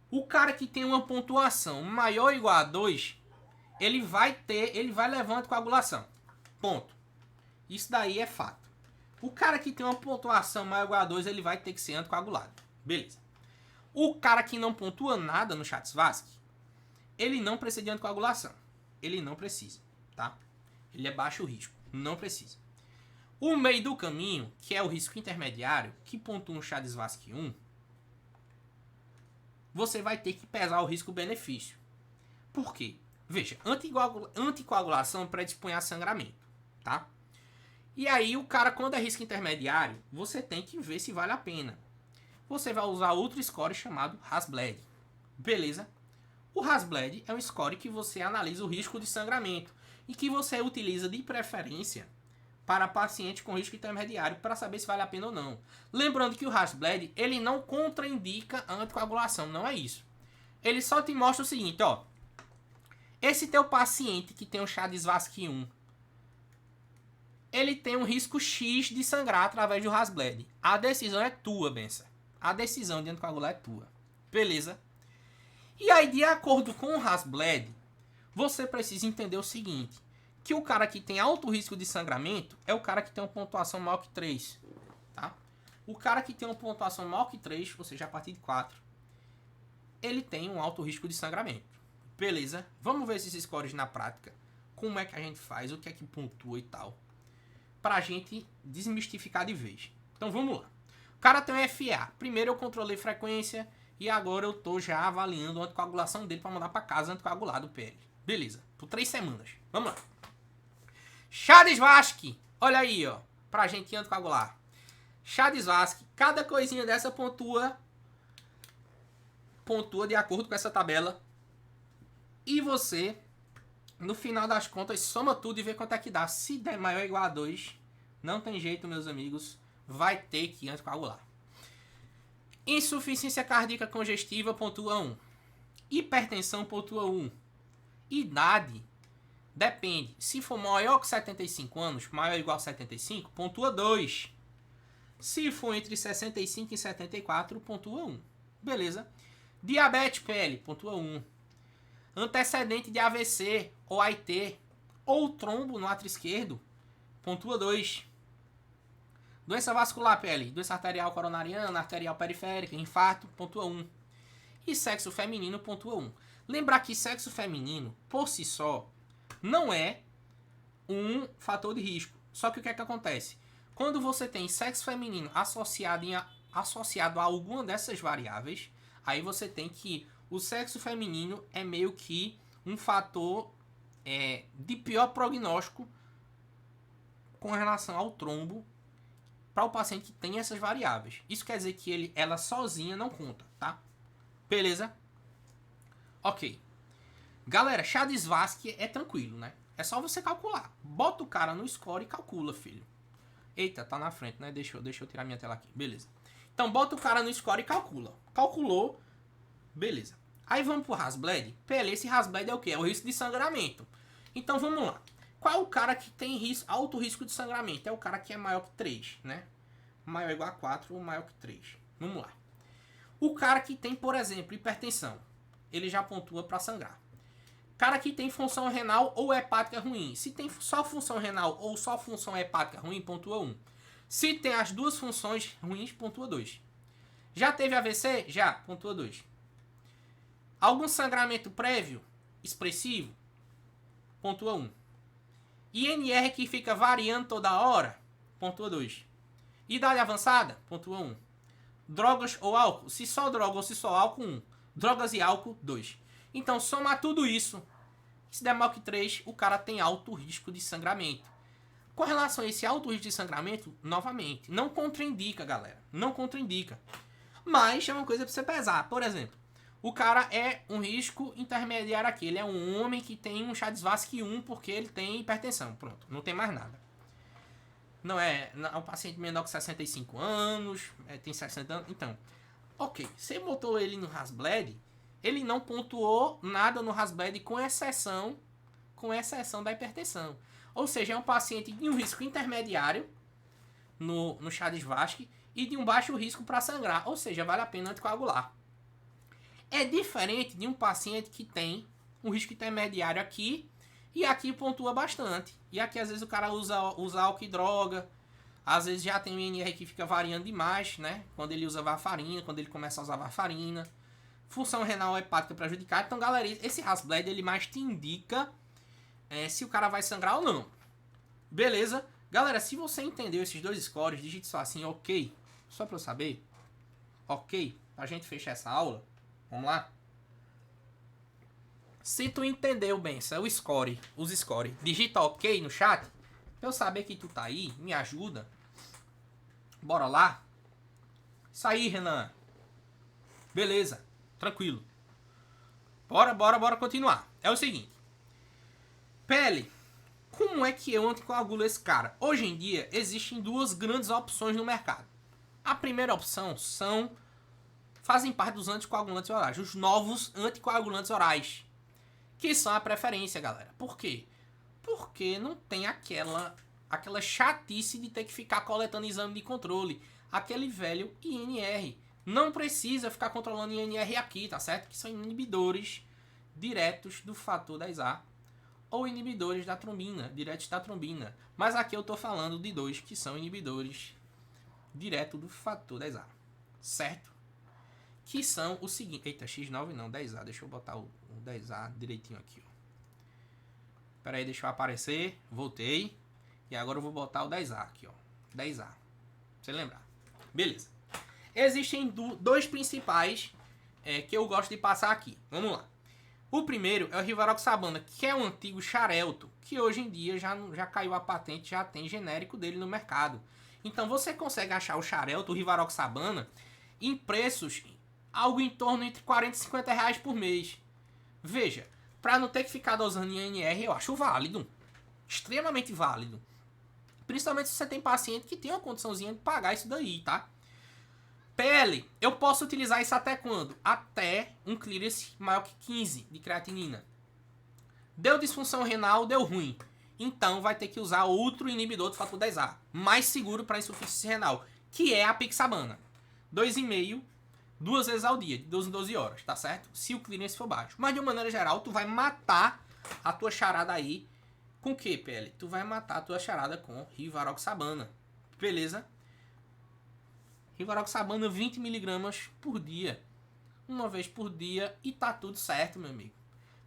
O cara que tem uma pontuação maior ou igual a 2, ele vai levar anticoagulação. Ponto. Isso daí é fato. O cara que tem uma pontuação maior ou igual a 2, ele vai ter que ser anticoagulado. Beleza. O cara que não pontua nada no Chades-Vasc, ele não precisa de anticoagulação. Ele não precisa, tá? Ele é baixo risco, não precisa. O meio do caminho, que é o risco intermediário, que pontua um Chades-Vasc 1, você vai ter que pesar o risco-benefício. Por quê? Veja, anticoagulação predispõe a sangramento, tá? E aí o cara, quando é risco intermediário, você tem que ver se vale a pena. Você vai usar outro score chamado Hasbled. Beleza? O Hasbled é um score que você analisa o risco de sangramento e que você utiliza de preferência para pacientes com risco intermediário para saber se vale a pena ou não. Lembrando que o Hasbled, ele não contraindica a anticoagulação, não é isso. Ele só te mostra o seguinte, ó. Esse teu paciente que tem um Chades-Vasc 1, ele tem um risco X de sangrar através do Hasbled. A decisão é tua, benção. A decisão de anticoagular é tua. Beleza? E aí, de acordo com o Hasbled, você precisa entender o seguinte, que o cara que tem alto risco de sangramento é o cara que tem uma pontuação maior que 3. Tá? O cara que tem uma pontuação maior que 3, ou seja, a partir de 4, ele tem um alto risco de sangramento. Beleza? Vamos ver esses scores na prática. Como é que a gente faz, o que é que pontua e tal. Pra gente desmistificar de vez. Então vamos lá. O cara tem um FA. Primeiro eu controlei frequência e agora eu tô já avaliando a anticoagulação dele para mandar para casa anticoagulado o PL. Beleza. Por 3 semanas. Vamos lá. Chades-Vasc. Olha aí, ó. Pra gente anticoagular. Chades-Vasc. Cada coisinha dessa pontua de acordo com essa tabela. E você, no final das contas, soma tudo e vê quanto é que dá. Se der maior ou igual a 2, não tem jeito, meus amigos. Vai ter que anticoagular. Insuficiência cardíaca congestiva, pontua 1. Hipertensão, pontua 1. Idade, depende. Se for maior que 75 anos, maior ou igual a 75, pontua 2. Se for entre 65 e 74, pontua 1. Beleza? Diabetes PL, pontua 1. Antecedente de AVC ou AIT ou trombo no átrio esquerdo, pontua 2. Doença vascular PL, doença arterial coronariana, arterial periférica, infarto, pontua 1. E sexo feminino, pontua 1. Lembrar que sexo feminino, por si só, não é um fator de risco. Só que o que é que acontece? Quando você tem sexo feminino associado a alguma dessas variáveis, aí você tem que o sexo feminino é meio que um fator de pior prognóstico com relação ao trombo para o paciente que tem essas variáveis. Isso quer dizer que ela sozinha não conta, tá? Beleza? Ok. Galera, Chades-Vasc é tranquilo, né? É só você calcular. Bota o cara no score e calcula, filho. Eita, tá na frente, né? Deixa eu tirar minha tela aqui. Beleza. Então, bota o cara no score e calcula. Calculou. Beleza. Aí vamos pro Hasbled. PL, esse Hasbled é o quê? É o risco de sangramento. Então, vamos lá. Qual é o cara que tem alto risco de sangramento? É o cara que é maior que 3, né? Maior ou igual a 4 ou maior que 3. Vamos lá. O cara que tem, por exemplo, hipertensão. Ele já pontua para sangrar. Cara que tem função renal ou hepática ruim. Se tem só função renal ou só função hepática ruim, pontua 1. Se tem as duas funções ruins, pontua 2. Já teve AVC? Já, pontua 2. Algum sangramento prévio, expressivo, pontua 1. INR que fica variando toda hora, pontua 2. Idade avançada, pontua 1. Drogas ou álcool, se só droga ou se só álcool, 1. Drogas e álcool, 2. Então, somar tudo isso, se der maior que 3, o cara tem alto risco de sangramento. Com relação a esse alto risco de sangramento, novamente, não contraindica, galera. Não contraindica. Mas é uma coisa para você pesar. Por exemplo, o cara é um risco intermediário aqui. Ele é um homem que tem um Chades-Vasc 1 porque ele tem hipertensão. Pronto, não tem mais nada. Não é um paciente menor que 65 anos, tem 60 anos. Então, ok. Você botou ele no Hasbled, ele não pontuou nada no Hasbled com exceção da hipertensão. Ou seja, é um paciente de um risco intermediário no Chades-Vasc e de um baixo risco para sangrar. Ou seja, vale a pena anticoagular. É diferente de um paciente que tem um risco intermediário aqui e aqui pontua bastante. E aqui às vezes o cara usa álcool e droga, Às vezes já tem um INR que fica variando demais, né? Quando ele usa varfarina, quando ele começa a usar varfarina. Função renal hepática prejudicada. Então, galera, esse Hasbled ele mais te indica se o cara vai sangrar ou não. Beleza? Galera, se você entendeu esses dois scores, digite só assim, ok. Só pra eu saber. Ok. Pra gente fechar essa aula. Vamos lá? Se tu entendeu bem, isso é o score, os scores. Digita ok no chat. Pra eu saber que tu tá aí, me ajuda. Bora lá? Isso aí, Renan. Beleza. Tranquilo. Bora continuar. É o seguinte. Pele. Como é que eu anticoagulo esse cara? Hoje em dia, existem duas grandes opções no mercado. A primeira opção fazem parte dos anticoagulantes orais. Os novos anticoagulantes orais. Que são a preferência, galera. Por quê? Porque não tem aquela chatice de ter que ficar coletando exame de controle. Aquele velho INR. Não precisa ficar controlando INR aqui, tá certo? Que são inibidores diretos do fator 10A. Ou inibidores da trombina, diretos da trombina. Mas aqui eu tô falando de dois que são inibidores direto do fator 10A. Certo? Que são o seguinte... Eita, X9 não, 10A. Deixa eu botar o 10A direitinho aqui, ó. Pera aí, deixa eu aparecer. Voltei. E agora eu vou botar o 10A aqui, ó. 10A. Pra você lembrar. Beleza. Existem dois principais que eu gosto de passar aqui. Vamos lá. O primeiro é o rivaroxabana, que é um antigo xarelto, que hoje em dia já caiu a patente, já tem genérico dele no mercado. Então você consegue achar o xarelto, o rivaroxabana, em preços algo em torno entre 40 e 50 reais por mês. Veja, para não ter que ficar dosando INR, eu acho válido. Extremamente válido. Principalmente se você tem paciente que tem uma condiçãozinha de pagar isso daí, tá? PL, eu posso utilizar isso até quando? Até um clearance maior que 15 de creatinina. Deu disfunção renal, deu ruim. Então vai ter que usar outro inibidor do fator 10A, mais seguro para insuficiência renal, que é a pixabana. 2,5, 2 vezes ao dia, de 12 em 12 horas, tá certo? Se o clearance for baixo. Mas de uma maneira geral, tu vai matar a tua charada aí com o que, PL? Tu vai matar a tua charada com rivaroxabana. Beleza? Rivaroxabana 20mg por dia. Uma vez por dia e tá tudo certo, meu amigo.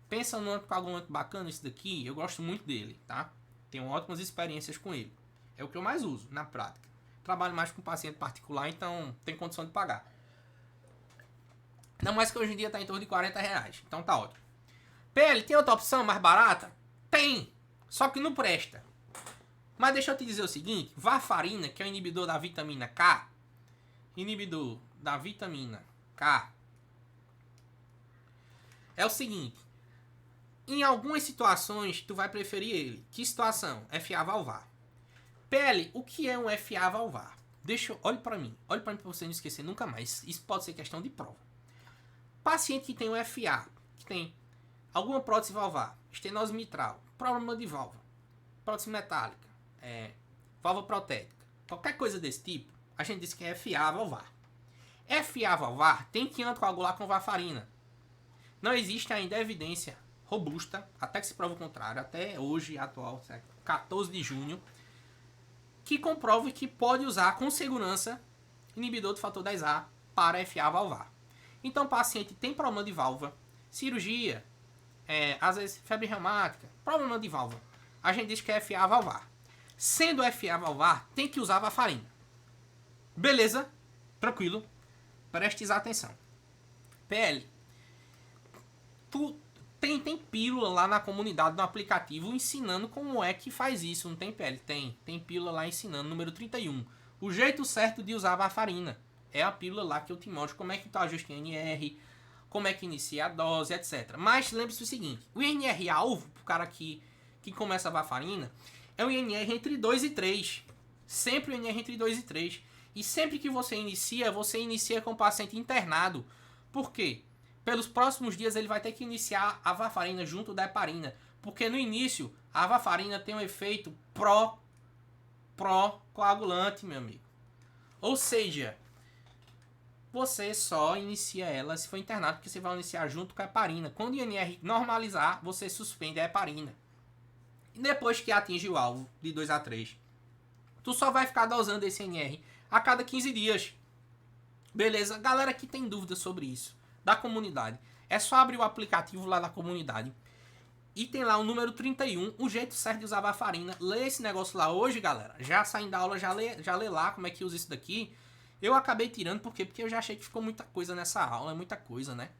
Pensa num anticoagulante bacana esse daqui, eu gosto muito dele, tá? Tenho ótimas experiências com ele. É o que eu mais uso na prática. Trabalho mais com paciente particular, então tem condição de pagar. Não mais que hoje em dia tá em torno de 40 reais. Então tá ótimo. PL, tem outra opção mais barata? Tem. Só que não presta. Mas deixa eu te dizer o seguinte. Varfarina, que é o inibidor da vitamina K. Inibidor da vitamina K. É o seguinte. Em algumas situações, tu vai preferir ele. Que situação? FA valvar. PL, o que é um FA valvar? Olhe pra mim pra você não esquecer nunca mais. Isso pode ser questão de prova. Paciente que tem um FA, que tem alguma prótese valvar, estenose mitral, problema de válvula, prótese metálica, válvula protética, qualquer coisa desse tipo, a gente diz que é FA valvar. FA valvar tem que anticoagular com varfarina. Não existe ainda evidência robusta, até que se prove o contrário, até hoje, atual, 14 de junho, que comprove que pode usar com segurança inibidor do fator 10A para FA valvar. Então o paciente tem problema de válvula, cirurgia, às vezes febre reumática, problema de válvula. A gente diz que é FA valvar. Sendo FA valvar, tem que usar varfarina. Beleza? Tranquilo? Prestes atenção. PL. Tem pílula lá na comunidade, no aplicativo, ensinando como é que faz isso. Não tem, PL? Tem pílula lá ensinando, número 31. O jeito certo de usar a varfarina. É a pílula lá que eu te mostro como é que tu ajusta o INR, como é que inicia a dose, etc. Mas lembre-se o seguinte, o INR alvo, pro cara que começa a varfarina, é o INR entre 2 e 3. Sempre o INR entre 2 e 3. E sempre que você inicia com o paciente internado. Por quê? Pelos próximos dias ele vai ter que iniciar a varfarina junto da heparina. Porque no início, a varfarina tem um efeito pró-coagulante, meu amigo. Ou seja, você só inicia ela se for internado, porque você vai iniciar junto com a heparina. Quando o INR normalizar, você suspende a heparina. E depois que atinge o alvo de 2 a 3, Tu só vai ficar dosando esse NR a cada 15 dias. Beleza? Galera que tem dúvidas sobre isso, da comunidade, é só abrir o aplicativo lá da comunidade. E tem lá o número 31, o jeito certo de usar a varfarina. Lê esse negócio lá hoje, galera. Já saindo da aula, já lê lá como é que usa isso daqui. Eu acabei tirando, por quê? Porque eu já achei que ficou muita coisa nessa aula. É muita coisa, né?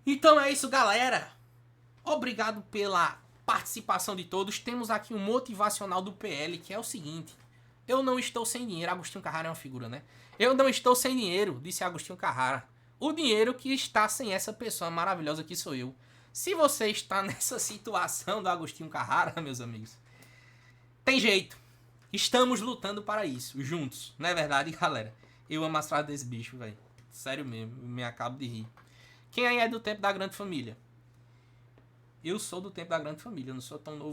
Então é isso, galera. Obrigado pela participação de todos. Temos aqui um motivacional do PL, que é o seguinte. Eu não estou sem dinheiro. Agostinho Carrara é uma figura, né? Eu não estou sem dinheiro, disse Agostinho Carrara. O dinheiro que está sem essa pessoa maravilhosa que sou eu. Se você está nessa situação do Agostinho Carrara, meus amigos, tem jeito. Estamos lutando para isso, juntos. Não é verdade, galera? Eu amo as frases desse bicho, velho. Sério mesmo, me acabo de rir. Quem aí é do tempo da grande família? Eu sou do tempo da grande família, eu não sou tão novo.